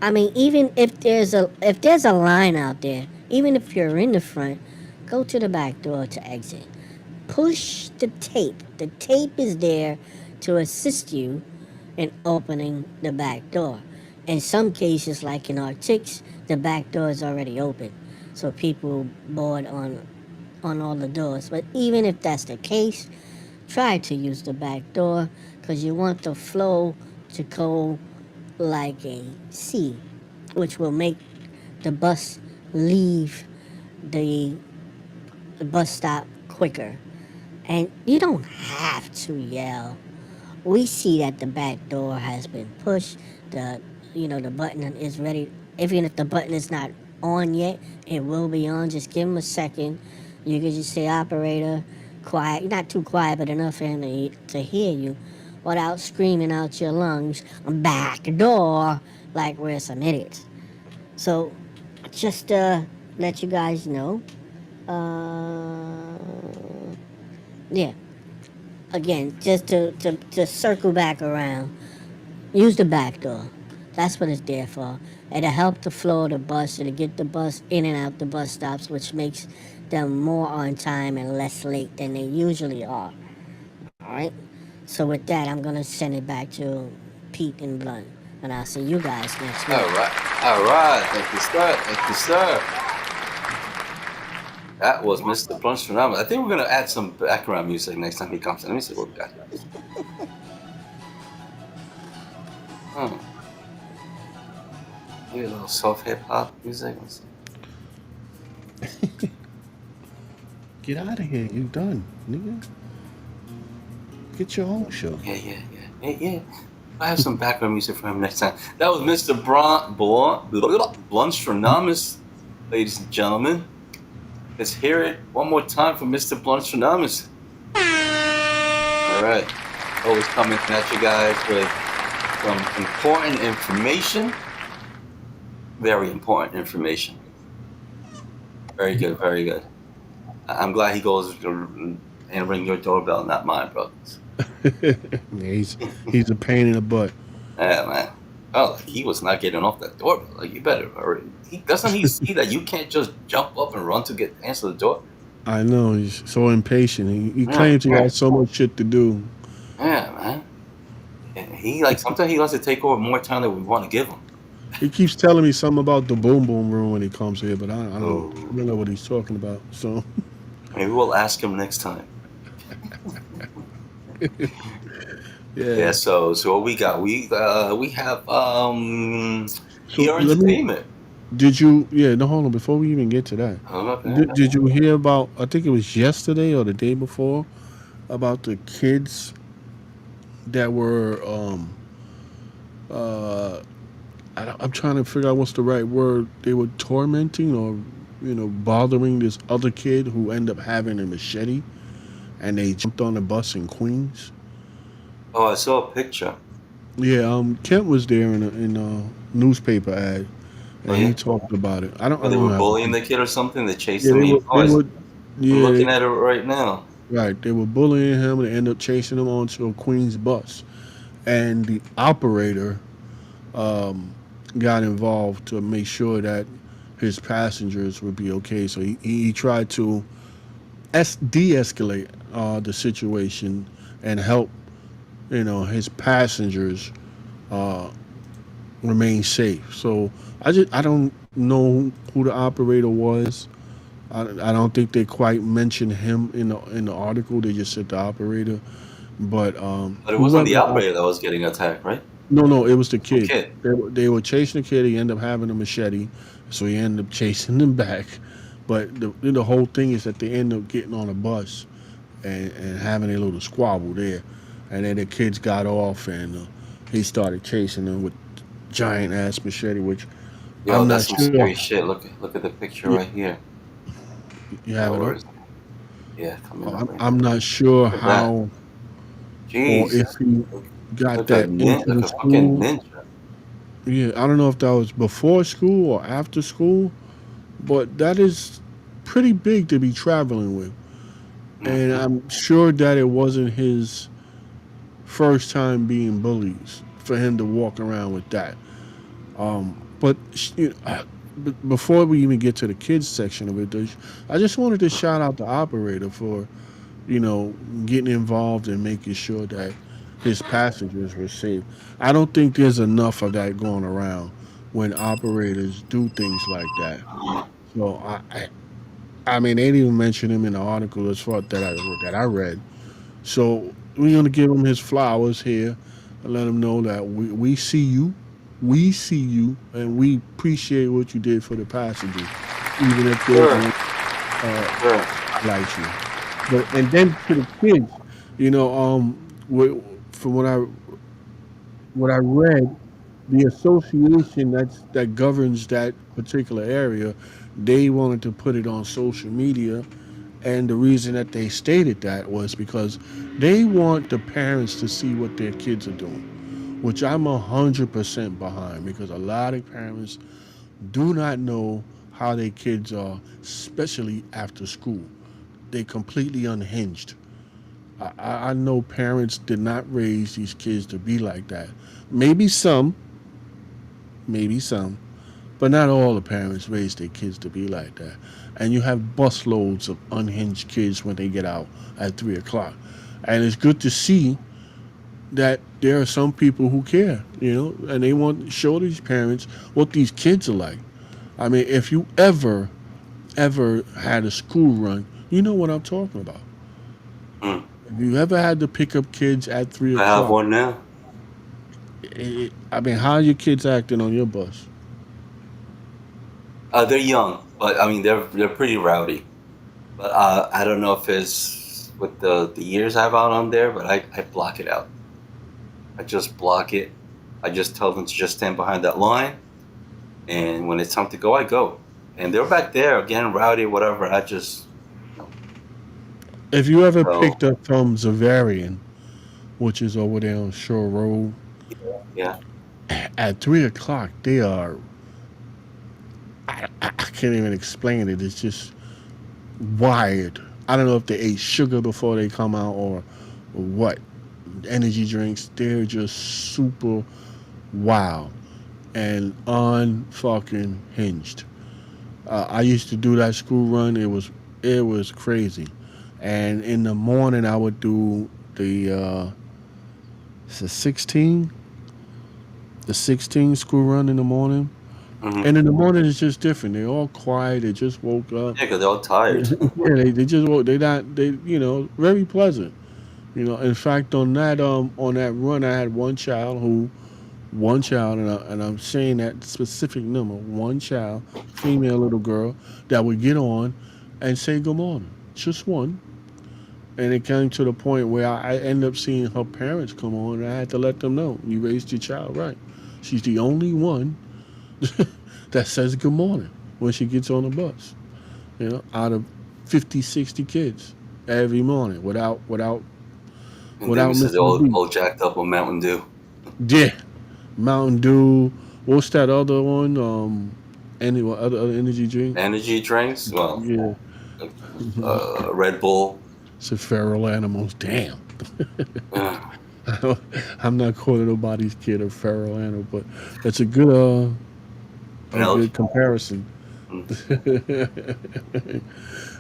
D: I mean, even if there's a line out there, even if you're in the front, go to the back door to exit. Push the tape. The tape is there to assist you in opening the back door. In some cases, like in Arctics, the back door is already open, so people board on all the doors. But even if that's the case, try to use the back door because you want the flow to go like a C, which will make the bus leave the, the bus stop quicker. And you don't have to yell. We see that the back door has been pushed. The button is ready. Even if the button is not on yet, it will be on. Just give them a second. You can just say operator, quiet, not too quiet, but enough for him to hear you, without screaming out your lungs, back door, like we're some idiots. So, just let you guys know. Uh, yeah. again, just to circle back around, use the back door. That's what it's there for. It'll help the flow of the bus. It'll get the bus in and out the bus stops, which makes them more on time and less late than they usually are. All right. So with that, I'm gonna send it back to Pete and Blunt, and I'll see you guys next week.
A: All right. All right. Thank you, sir. Thank you, sir. That was Mr. Plunge Phenomenal. I think we're gonna add some background music next time he comes in. Let me see what we got here. Hmm. Maybe a little soft hip hop music. Let's see.
B: Get out of here. You done, nigga. Get your own show.
A: Yeah. I have some background music for him next time. That was Mr. Blunstranamus, ladies and gentlemen. Let's hear it one more time for Mr. Blunstranamus. All right. Always coming at you guys with some important information. Very important information. Very good, very good. I'm glad he goes and ring your doorbell, not mine, brothers.
B: Yeah, he's a pain in the butt.
A: Yeah, man. Oh, like he was not getting off that doorbell. Like you better hurry. Doesn't he see that you can't just jump up and run to get answer the door?
B: I know he's so impatient. He
A: Yeah,
B: claims he has so much shit to do.
A: yeah, man. And he like sometimes he wants to take over more time than we want to give him.
B: He keeps telling me something about the boom boom room when he comes here, but I
A: Oh,
B: don't know what he's talking about. So
A: maybe we'll ask him next time. Yeah.
B: yeah.
A: So what we got? We have
B: So
A: ER
B: let me.
A: Entertainment.
B: Did you? Yeah. No, hold on. Before we even get to that,
A: Oh, okay.
B: did you hear about? I think it was yesterday or the day before about the kids that were uh I'm trying to figure out what's the right word. They were tormenting or bothering this other kid who ended up having a machete, and they jumped on the bus in Queens.
A: Oh, I saw a picture.
B: Yeah, Kent was there in a newspaper ad,
A: Oh
B: and he
A: yeah.
B: talked about it.
A: Oh,
B: I
A: they
B: don't
A: were
B: have the
A: bullying the
B: picture.
A: kid or something. They chased
B: Yeah,
A: him.
B: they were
A: I'm
B: yeah,
A: looking at it right now.
B: right. They were bullying him, and they ended up chasing him onto a Queens bus, and the operator um, got involved to make sure that his passengers would be okay. So he tried to de-escalate the situation and help his passengers uh, remain safe. So I don't know who the operator was. I don't think they quite mentioned him in the article. They just said the operator, but
A: But it wasn't
B: whoever
A: the
B: the
A: operator that was getting attacked, right?
B: no, it was the
A: The
B: kid.
A: kid.
B: They were chasing the kid. He ended up having a machete, so he ended up chasing them back. But the whole thing is that they end up getting on a bus and having a little squabble there, and then the kids got off and he started chasing them with giant ass machete, which
A: Yo,
B: I'm
A: that's
B: not
A: some
B: sure.
A: scary shit. Look at the picture
B: Yeah,
A: right here.
B: you have it
A: Where
B: up.
A: is it? Yeah, coming up right
B: I'm
A: now.
B: not sure
A: Look at that.
B: how or if
A: Jesus.
B: he got that into
A: Like
B: the
A: a fucking
B: school.
A: ninja.
B: Yeah, I don't know if that was before school or after school, but that is pretty big to be traveling with. And
A: Mm-hmm.
B: I'm sure that it wasn't his first time being bullied for him to walk around with that. But before we even get to the kids section of it, I just wanted to shout out the operator for getting involved and making sure that his passengers were safe. I don't think there's enough of that going around when operators do things like that. So I mean, they didn't even mention him in the article as far that I read. So we're gonna give him his flowers here and let him know that we see you, and we appreciate what you did for the passengers, even if they
A: Sure.
B: don't uh,
A: Sure.
B: highlight you. But and then to the kids, you know, from what I read, the association that governs that particular area, they wanted to put it on social media, and the reason that they stated that was because they want the parents to see what their kids are doing, which I'm 100% behind because a lot of parents do not know how their kids are, especially after school. They completely unhinged, I know parents did not raise these kids to be like that. Maybe some, maybe some, but not all the parents raise their kids to be like that. And you have busloads of unhinged kids when they get out at 3 o'clock. And it's good to see that there are some people who care, and they want to show these parents what these kids are like. I mean, if you ever had a school run, you know what I'm talking about.
A: Mm.
B: If you ever had to pick up kids at three
A: I have
B: o'clock,
A: one now.
B: I mean, how are your kids acting on your bus?
A: They're young, but I mean they're pretty rowdy. But I don't know if it's with the years I've out on there, but I block it out. I just block it. I just tell them to just stand behind that line, and when it's time to go, I go. And they're back there getting rowdy, whatever. I just, you know,
B: If you ever
A: so
B: picked up from Zavarian, which is over there on Shore Road,
A: yeah,
B: at 3 o'clock, they are. I can't even explain it. It's just wired. I don't know if they ate sugar before they come out or what. Energy drinks, they're just super wild and unfucking hinged. I used to do that school run. It was crazy. And in the morning, I would do the 16, the 16 school run in the morning.
A: hmm
B: And in the morning, it's just different. They're all quiet. They just woke up.
A: yeah, because they're all tired.
B: Yeah, they just woke. They not they very pleasant. In fact, on that run, I had one child, and I'm saying that specific number, one child, female little girl, that would get on and say good morning, just one. And it came to the point where I ended up seeing her parents come on, and I had to let them know, you raised your child right. She's the only one that says good morning when she gets on the bus. Out of 50, 60 kids every morning
A: And then we
B: without
A: said they're
B: missing a beat.
A: all jacked up on Mountain Dew.
B: Yeah, Mountain Dew. What's that other one? Any other energy drink?
A: Energy drinks, well,
B: Yeah,
A: Red Bull.
B: it's a feral animals. Damn.
A: Uh,
B: I'm not calling nobody's kid a feral animal, but it's a
A: analogy.
B: good comparison.
A: Mm.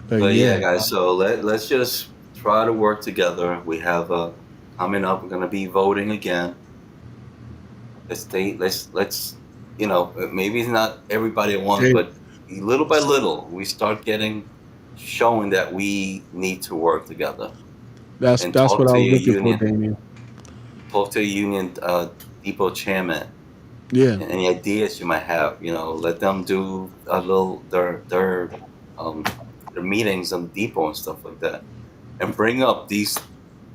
B: But
A: But yeah,
B: yeah,
A: guys. So let's just try to work together. We have coming up. We're gonna be voting again. Let's maybe it's not everybody at once,
B: they,
A: but little by little we start getting showing that we need to work together
B: that's
A: and
B: that's what I was looking for, Damien.
A: talk to your union depot chairman,
B: Yeah,
A: and any ideas you might have. Let them do a little um their meetings on depot and stuff like that, and bring up these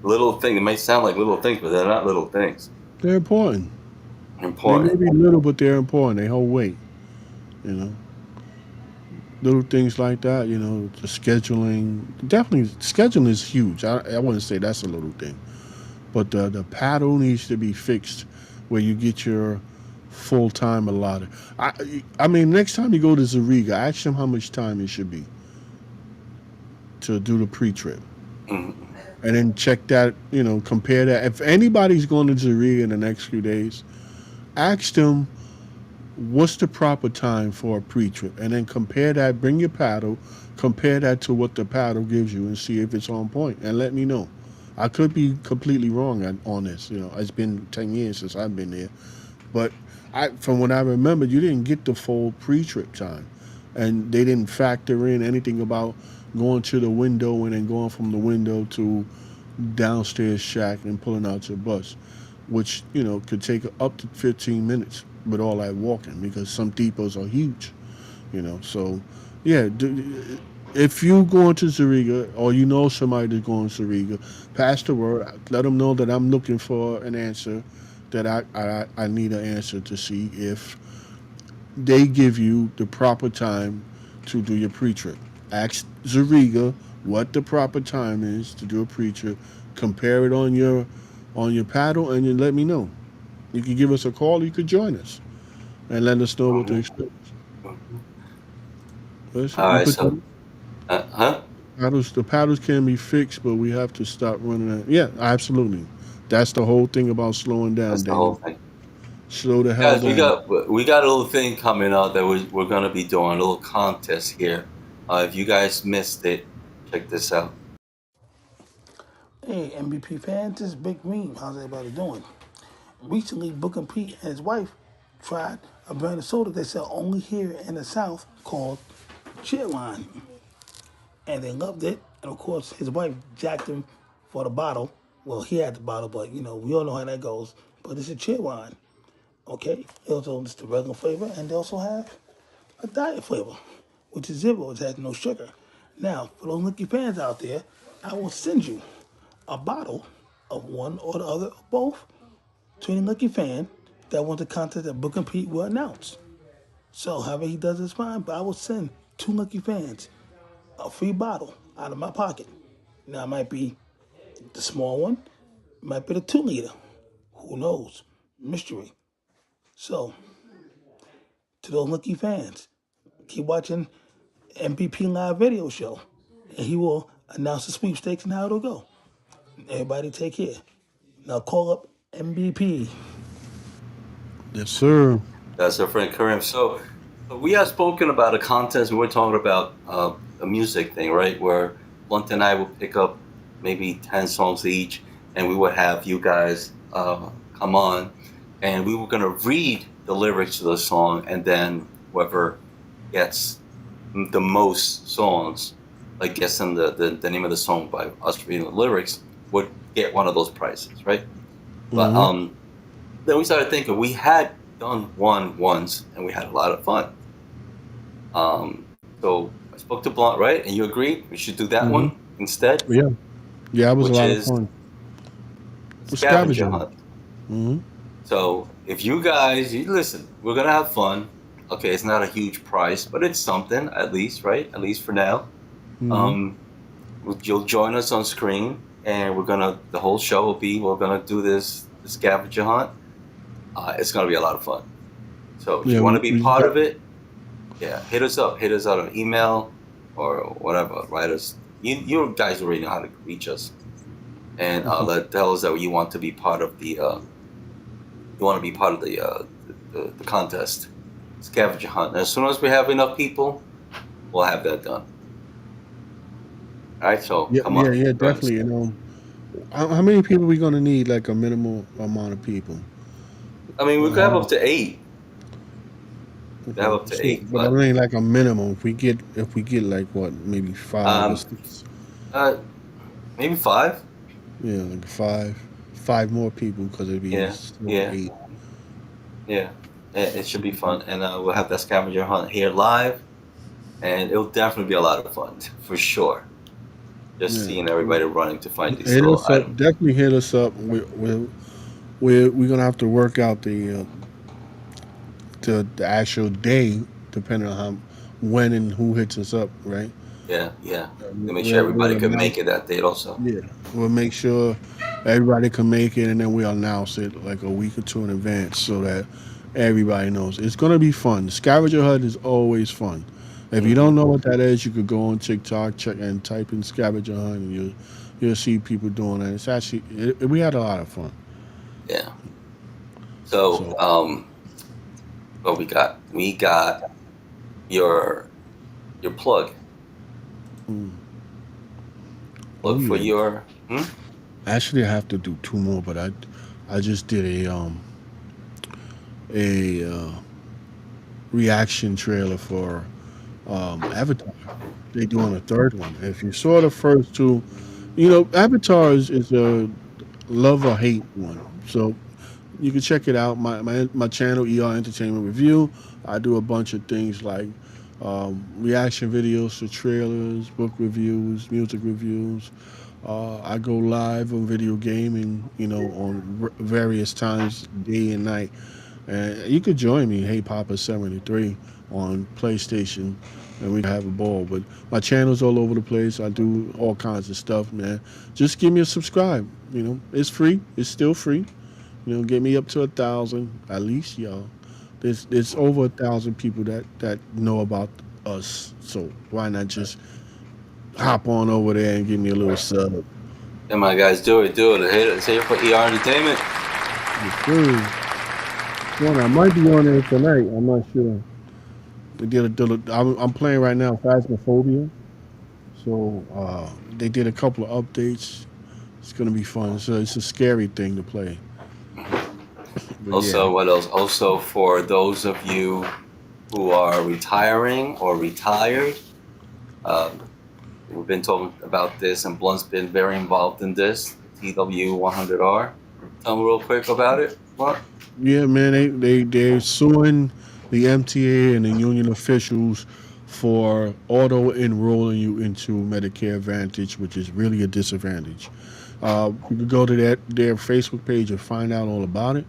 A: little things. It might sound like little things, but they're not little things.
B: they're important.
A: They're
B: They may
A: important.
B: be little, but they're important. They hold weight. You know, little things like that. The scheduling. Definitely, scheduling is huge. I wouldn't say that's a little thing, but the paddle needs to be fixed where you get your full time allotted. I mean, next time you go to Zariga, ask them how much time it should be to do the pre trip.
A: Mhm.
B: And then check that, compare that. If anybody's going to Zariga in the next few days, ask them what's the proper time for a pre-trip, and then compare that. Bring your paddle, compare that to what the paddle gives you, and see if it's on point. And let me know. I could be completely wrong on this. It's been 10 years since I've been there, but from what I remember, you didn't get the full pre-trip time, and they didn't factor in anything about going to the window and then going from the window to downstairs shack and pulling out your bus, which could take up to 15 minutes with all that walking because some depots are huge. So yeah, if you going to Zariga or you know somebody that's going to Zariga, pass the word. Let them know that I'm looking for an answer. That I need an answer to see if they give you the proper time to do your pre-trip. Ask Zariga what the proper time is to do a pre-trip. Compare it on your paddle, and you let me know. You can give us a call. Or you could join us and let us know what to
A: Mhm.
B: expect.
A: Mhm.
B: Listen,
A: All
B: you
A: right.
B: put
A: So,
B: that.
A: huh?
B: The paddles can be fixed, but we have to stop running that. Yeah, absolutely. That's the whole thing about slowing down,
A: That's the whole
B: Daniel.
A: thing.
B: Slow the hell
A: Guys, we
B: down.
A: got we got a little thing coming up that we're gonna be doing a little contest here. If you guys missed it, check this out.
E: Hey, MVP fans, this is Big Reem. How's everybody doing? Recently, Booker Pete and his wife tried a brand of soda they sell only here in the South called Cheerline, and they loved it. And of course, his wife jacked him for the bottle. Well, he had the bottle, but we all know how that goes. But it's a Cheerline, okay? They also it's the regular flavor, and they also have a diet flavor, which is zero. It has no sugar. Now, for those Nicky fans out there, I will send you a bottle of one or the other or both to any Lucky fan that wants a contest that Book and Pete will announce. So however he does is fine, but I will send two Lucky fans a free bottle out of my pocket. Now it might be the small one, it might be the 2 liter. Who knows? Mystery. So to those Lucky fans, keep watching MVP live video show, and he will announce the sweepstakes and how it'll go. Everybody take care. Now call up MVP.
B: Yes, sir.
A: That's our friend Karim. So we have spoken about a contest. We were talking about a music thing, right? Where Blunt and I will pick up maybe 10 songs each, and we would have you guys come on, and we were gonna read the lyrics to the song, and then whoever gets the most songs, like guessing the name of the song by us reading the lyrics, would get one of those prizes, right? But
B: Mm-hmm.
A: then we started thinking we had done one once, and we had a lot of fun. So I spoke to Blunt, right? And you agreed we should do that
B: Mm-hmm.
A: one instead,
B: Yeah. Yeah, it was a
A: which
B: lot of
A: is
B: fun. With
A: scavenger
B: scavenging.
A: hunt.
B: Mm-hmm.
A: So if you guys, you listen, we're gonna have fun. Okay, it's not a huge price, but it's something at least, right? At least for now.
B: Mm-hmm.
A: Um, you'll join us on screen, and the whole show will be we're gonna do the scavenger hunt. It's gonna be a lot of fun. So if
B: Yeah,
A: you want
B: we,
A: to be
B: we just
A: part
B: got.
A: of it, yeah, hit us up. Hit us out on email or whatever. Write us. You guys already know how to reach us, and tell us that you want to be part of you want to be part of the contest scavenger hunt. And as soon as we have enough people, we'll have that done. All right, so
B: Yeah,
A: come
B: yeah,
A: on,
B: yeah,
A: join us.
B: definitely. How many people we gonna need? Like a minimal amount of people.
A: I mean, we could have
B: How,
A: up to 8. We could have
B: okay,
A: up to
B: so
A: 8,
B: but I
A: but
B: mean like a minimum. If we get like what, maybe 5 or 6.
A: um, uh, maybe 5.
B: Yeah, like five more people because it'd be
A: Yeah,
B: still
A: yeah,
B: 8.
A: yeah. It should be fun, and we'll have that scavenger hunt here live, and it'll definitely be a lot of fun for sure. Just
B: Yeah,
A: seeing everybody running to find these
B: hit
A: little
B: us up.
A: items.
B: Definitely hit us up. We're gonna have to work out the actual day, depending on how when and who hits us up. Right.
A: Yeah, yeah. To make sure
B: We'll
A: everybody could make
B: announce.
A: it that date also.
B: Yeah, we'll make sure everybody can make it, and then we'll announce it like a week or two in advance so that everybody knows. It's gonna be fun. Scavenger hunt is always fun. If you don't
A: Hmm.
B: know what that is, you could go on TikTok, check and type in scavenger hunt, and you'll see people doing that. It's actually we had a lot of fun.
A: Yeah. So,
B: So,
A: what we got? We got your plug.
B: mm, oh
A: Plug for
B: yeah.
A: your. Hmm?
B: Actually, I have to do two more, but I just did a reaction trailer for Avatar. They doing a third one. If you saw the first two, Avatar is a love or hate one. So you can check it out. My channel, ER Entertainment Review. I do a bunch of things like reaction videos to trailers, book reviews, music reviews. I go live on video gaming, on various times, day and night. And you could join me, Hey Papa 73, on PlayStation, and we can have a ball. But my channel's all over the place. I do all kinds of stuff, man. Just give me a subscribe. It's free. It's still free. Get me up to 1,000 at least, y'all. There's over 1,000 people that know about us. So why not just hop on over there and give me a little sub.
A: Come on, guys, do it, do it. It's here for ER Entertainment.
B: Yes, sir. Well, I might be on there tonight. I'm not sure. I'm playing right now Phasmophobia. So they did a couple of updates. It's gonna be fun. So it's a scary thing to play. But yeah,
A: Also, what else? Also, for those of you who are retiring or retired, um, we've been talking about this, and Blunt's been very involved in this. TW 100R. Tell me real quick about it. What?
B: yeah, man. They're suing the MTA and the union officials for auto enrolling you into Medicare Advantage, which is really a disadvantage. You can go to their Facebook page and find out all about it.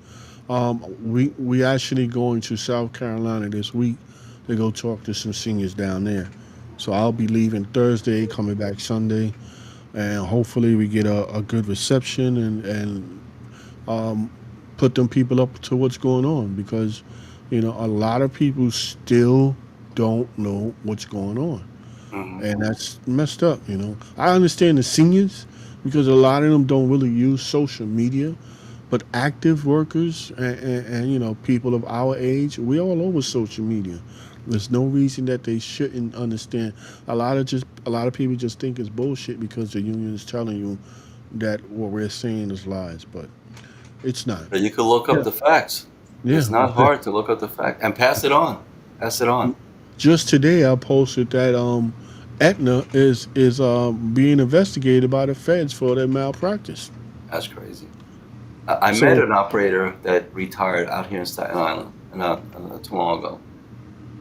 B: We actually going to South Carolina this week to go talk to some seniors down there. So I'll be leaving Thursday, coming back Sunday, and hopefully we get a good reception and put them people up to what's going on because a lot of people still don't know what's going on,
A: Hmm.
B: and that's messed up. I understand the seniors because a lot of them don't really use social media, but active workers and people of our age, we all over social media. There's no reason that they shouldn't understand. A lot of people just think it's bullshit because the union is telling you that what we're saying is lies, but it's not.
A: But you could look up
B: Yeah,
A: the facts.
B: yeah.
A: It's not hard to look up the fact and pass it on. Pass it on.
B: Just today, I posted that Aetna is being investigated by the feds for their malpractice.
A: That's crazy. I met
B: So
A: an operator that retired out here in Staten Island, and not too long ago.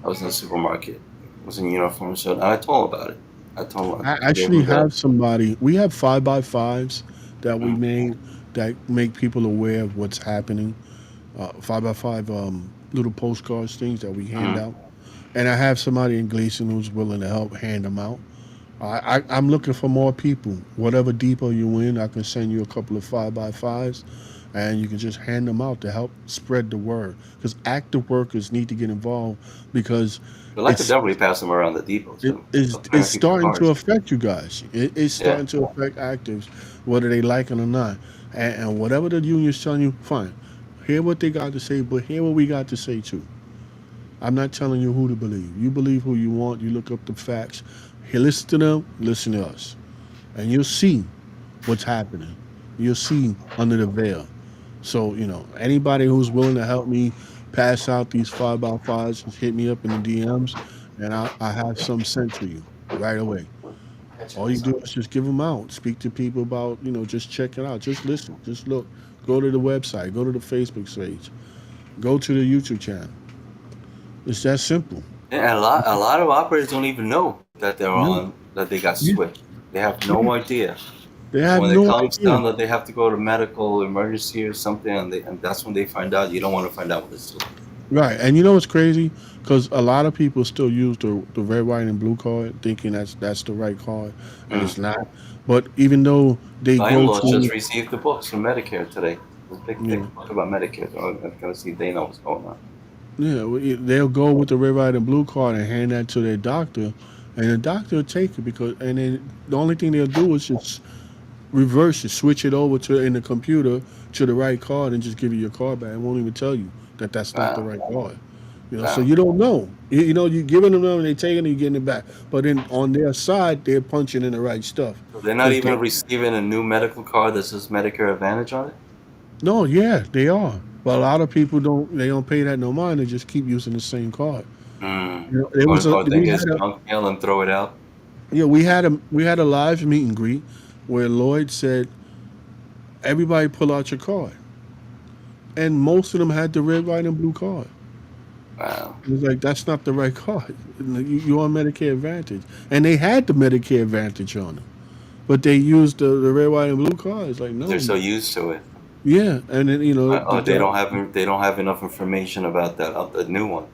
A: I was in the supermarket. I was in uniform, so I told him about it. I told him
B: I
A: I gave him
B: actually
A: the.
B: have somebody. We have 5x5s that we
A: Mm,
B: made that make people aware of what's happening. 5x5 little postcards, things that we hand
A: mm.
B: out. And I have somebody in Gleason who's willing to help hand them out. I'm looking for more people. Whatever depot you in, I can send you a couple of 5x5s and you can just hand them out to help spread the word. Because active workers need to get involved because
A: But I could
B: it's
A: definitely pass them around the depot too. Stop
B: it's
A: turning people's
B: starting to
A: cars.
B: affect you guys. It's
A: Yeah.
B: starting to affect actives, whether they like it or not. And whatever the union's telling you, fine. Hear what they got to say, but hear what we got to say too. I'm not telling you who to believe. You believe who you want. You look up the facts. Here, listen to them. Listen to us, and you'll see what's happening. You'll see under the veil. So anybody who's willing to help me pass out these 5x5s, just hit me up in the DMs, and I have some sent to you right away. All you do is just give them out. Speak to people about just check it out. Just listen. Just look. Go to the website. Go to the Facebook page. Go to the YouTube channel. It's that simple.
A: Yeah, and a lot of operators don't even know that they're
B: Yeah.
A: on that they got
B: Yeah.
A: switched. They have
B: Yeah.
A: no idea.
B: They
A: And
B: have
A: when it
B: no
A: comes
B: idea.
A: down that they have to go to medical emergency or something, and that's when they find out. You don't want to find out when it's too late.
B: Right. And you know what's crazy? Because a lot of people still use the red, white, and blue card, thinking that's the right card, and
A: Mm.
B: it's not. But even though they
A: My
B: go
A: in-laws just
B: to,
A: received the books from Medicare today. It was a big,
B: you
A: thick
B: know,
A: book about Medicare. So I'm gonna see if they know what's going on.
B: yeah, they'll go with the red, white, and blue card and hand that to their doctor, and the doctor will take it and then the only thing they'll do is just reverse it, switch it over to in the computer to the right card, and just give you your card back. It won't even tell you that that's not the
A: Wow,
B: right card. So
A: wow.
B: you don't know. You giving them and they taking it, you getting it back. But then on their side, they're punching in the right stuff.
A: So they're not
B: Cause they,
A: even receiving a new medical card that says Medicare Advantage on it.
B: no, yeah, they are. But a lot of people don't. They don't pay that no mind. They just keep using the same card.
A: Mm.
B: There was a
A: Or think
B: we
A: it's
B: had a
A: junk mail and throw it out.
B: we had a live meet and greet where Lloyd said everybody pull out your card, and most of them had the red, white, and blue card.
A: Wow.
B: It was like that's not the right card. You're on Medicare Advantage, and they had the Medicare Advantage on them, but they used the red, white, and blue card. It's like
A: They're
B: no,
A: so used to it.
B: yeah, and then the
A: They
B: job
A: don't have enough information about that the new one.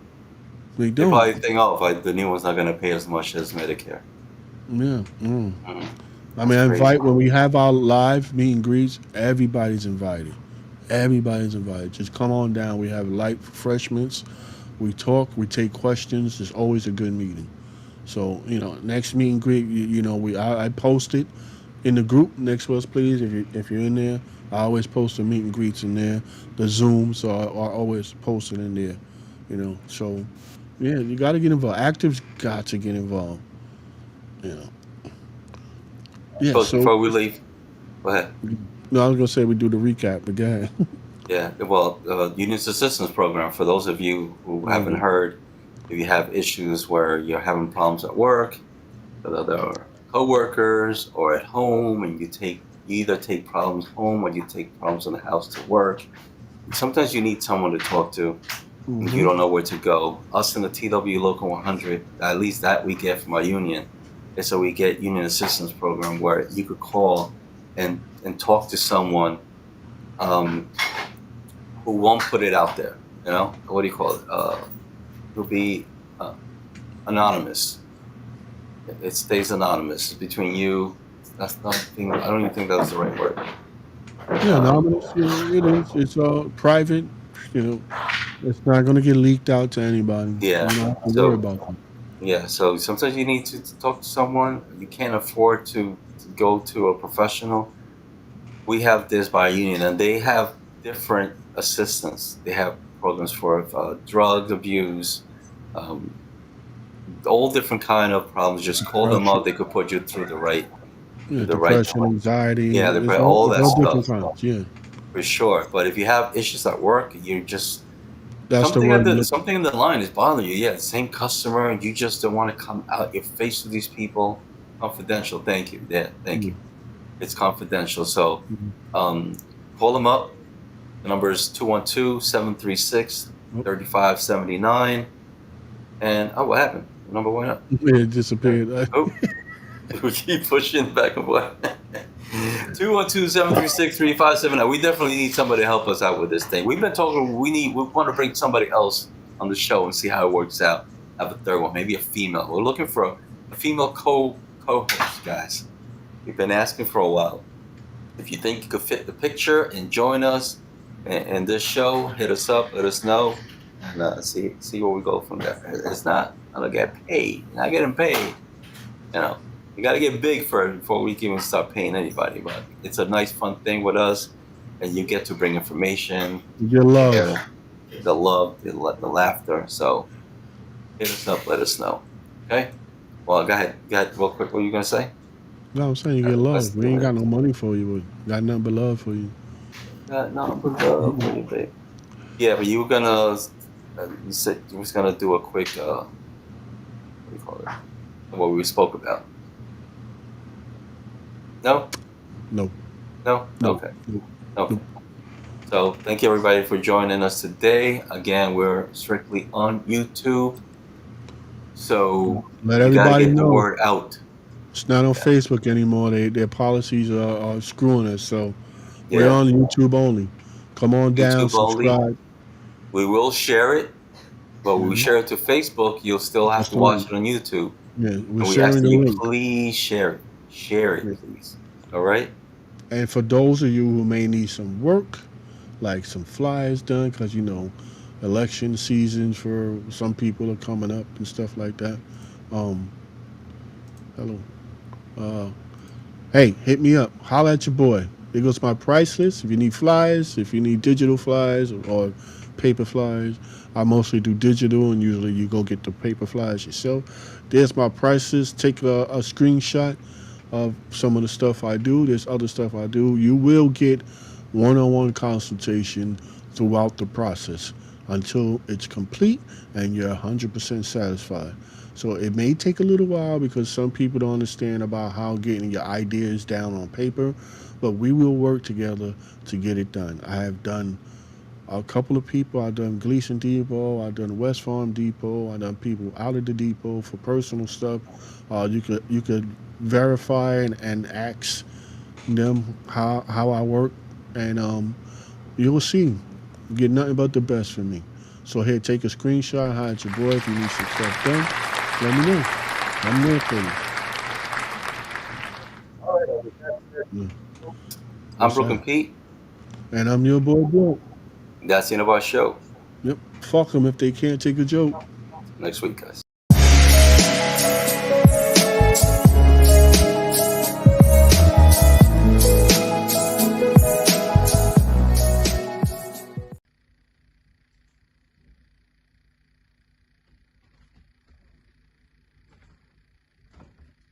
B: they
A: They
B: don't.
A: probably think, oh, the new one's not going to pay as much as Medicare.
B: Yeah,
A: Mm.
B: I
A: That's
B: mean, I
A: crazy.
B: invite when we have our live meet and greets. Everybody's invited. Everybody's invited. Just come on down. We have light refreshments. We talk. We take questions. It's always a good meeting. So next meet and greet, I post it in the group next to us, please. If you're in there, I always post the meet and greets in there. The Zooms are always posted in there. So yeah, you got to get involved. Actives got to get involved. You know. Yeah.
A: Coach,
B: So
A: before we leave, go ahead.
B: no, I was gonna say we do the recap, but go ahead.
A: Yeah, well, Union's Assistance Program, for those of you who haven't
B: Mhm.
A: heard, if you have issues where you're having problems at work with other coworkers or at home, and you either take problems home or you take problems in the house to work, sometimes you need someone to talk to and you
B: Mhm.
A: don't know where to go. Us in the TW Local 100, at least that we get from our union, is so we get Union Assistance Program where you could call and talk to someone um, who won't put it out there. What do you call it? Who'll be anonymous. It stays anonymous. It's between you. That's nothing. I don't even think that's the right word.
B: Yeah,
A: Um,
B: anonymous. Yeah, it is. It's all private. You know, it's not gonna get leaked out to anybody.
A: yeah.
B: You don't have to worry
A: So
B: about that.
A: yeah. So sometimes you need to talk to someone. You can't afford to go to a professional. We have this by union, and they have different assistance. They have programs for drug abuse, um, all different kind of problems. Just call them up.
B: Depression.
A: They could put you through the right
B: Yeah,
A: the right
B: depression, anxiety.
A: yeah,
B: It's all
A: all
B: it's
A: that
B: all
A: stuff
B: different kinds. Yeah,
A: for sure. But if you have issues at work, you just
B: that's the word. Look.
A: something in the line is bothering you. Yeah, the same customer, and you just don't want to come out your face with these people. Confidential. Thank you. Yeah, thank
B: Yeah.
A: you. It's confidential. So
B: Mhm.
A: um, call them up. The number is 212-736
B: Oh,
A: 3579. And oh, what happened? The number went up.
B: it disappeared.
A: Oh, we keep pushing back and forth. 212-736-3579. We definitely need somebody to help us out with this thing. We've been talking. We want to bring somebody else on the show and see how it works out. Have a third one, maybe a female. We're looking for a female co-host, guys. We've been asking for a while. If you think you could fit the picture and join us in this show, hit us up. Let us know, and see where we go from there. It's not. I don't get paid. You're not getting paid. You know, you got to get big first before we can even start paying anybody. But it's a nice, fun thing with us, and you get to bring information,
B: Your love.
A: share the love, the laughter. So hit us up, let us know. Okay. Well, go ahead. Go ahead, real quick. What are you gonna say?
B: No, I'm saying you get love.
A: Let's
B: We
A: do
B: ain't
A: it.
B: got no money for you. We got nothing but love for you.
A: Got nothing but love for you, babe. Yeah, but you were gonna. You said you was gonna do a quick. What do you call it? What we spoke about. No.
B: No,
A: No.
B: no,
A: Okay.
B: no, no.
A: Okay. So thank you everybody for joining us today. Again, we're strictly on YouTube, so
B: Let
A: you got to
B: everybody
A: get the
B: know
A: word out.
B: it's not on
A: Yeah,
B: Facebook anymore. Their policies are screwing us. So we're
A: yeah.
B: on YouTube only. Come on down,
A: YouTube only.
B: subscribe.
A: We will share it, but when we
B: Mm-hmm.
A: share it to Facebook, you'll still have
B: That's
A: to
B: the
A: watch
B: link.
A: it on YouTube.
B: Yeah, we're
A: And we ask
B: sharing
A: that
B: the
A: you
B: link.
A: please share it. Share it,
B: Yeah.
A: please. All right.
B: And for those of you who may need some work, like some flyers done, because election seasons for some people are coming up and stuff like that. Um, hello. Uh, hey, hit me up. Holla at your boy. There goes my price list. If you need flyers, if you need digital flyers or paper flyers, I mostly do digital, and usually you go get the paper flyers yourself. There's my price list. Take a screenshot of some of the stuff I do. There's other stuff I do. You will get one-on-one consultation throughout the process until it's complete and you're 100% satisfied. So it may take a little while because some people don't understand about how getting your ideas down on paper, but we will work together to get it done. I have done a couple of people. I've done Gleason Depot. I've done West Farm Depot. I've done people out of the depot for personal stuff. You could verify and ask them how I work, and you'll see. Get nothing but the best from me. So here, take a screenshot. Hide your boy if you need some stuff done. Let me know. I'm there for you. Yeah.
A: I'm
B: What's
A: Brooklyn
B: that?
A: Pete.
B: And I'm your boy, Bill.
A: That's the end of our show.
B: Yep. Fuck them if they can't take a joke.
A: Next week, guys.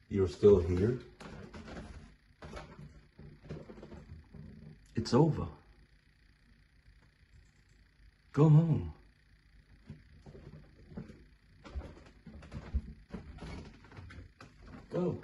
A: You're still here? It's over. Go home. Go.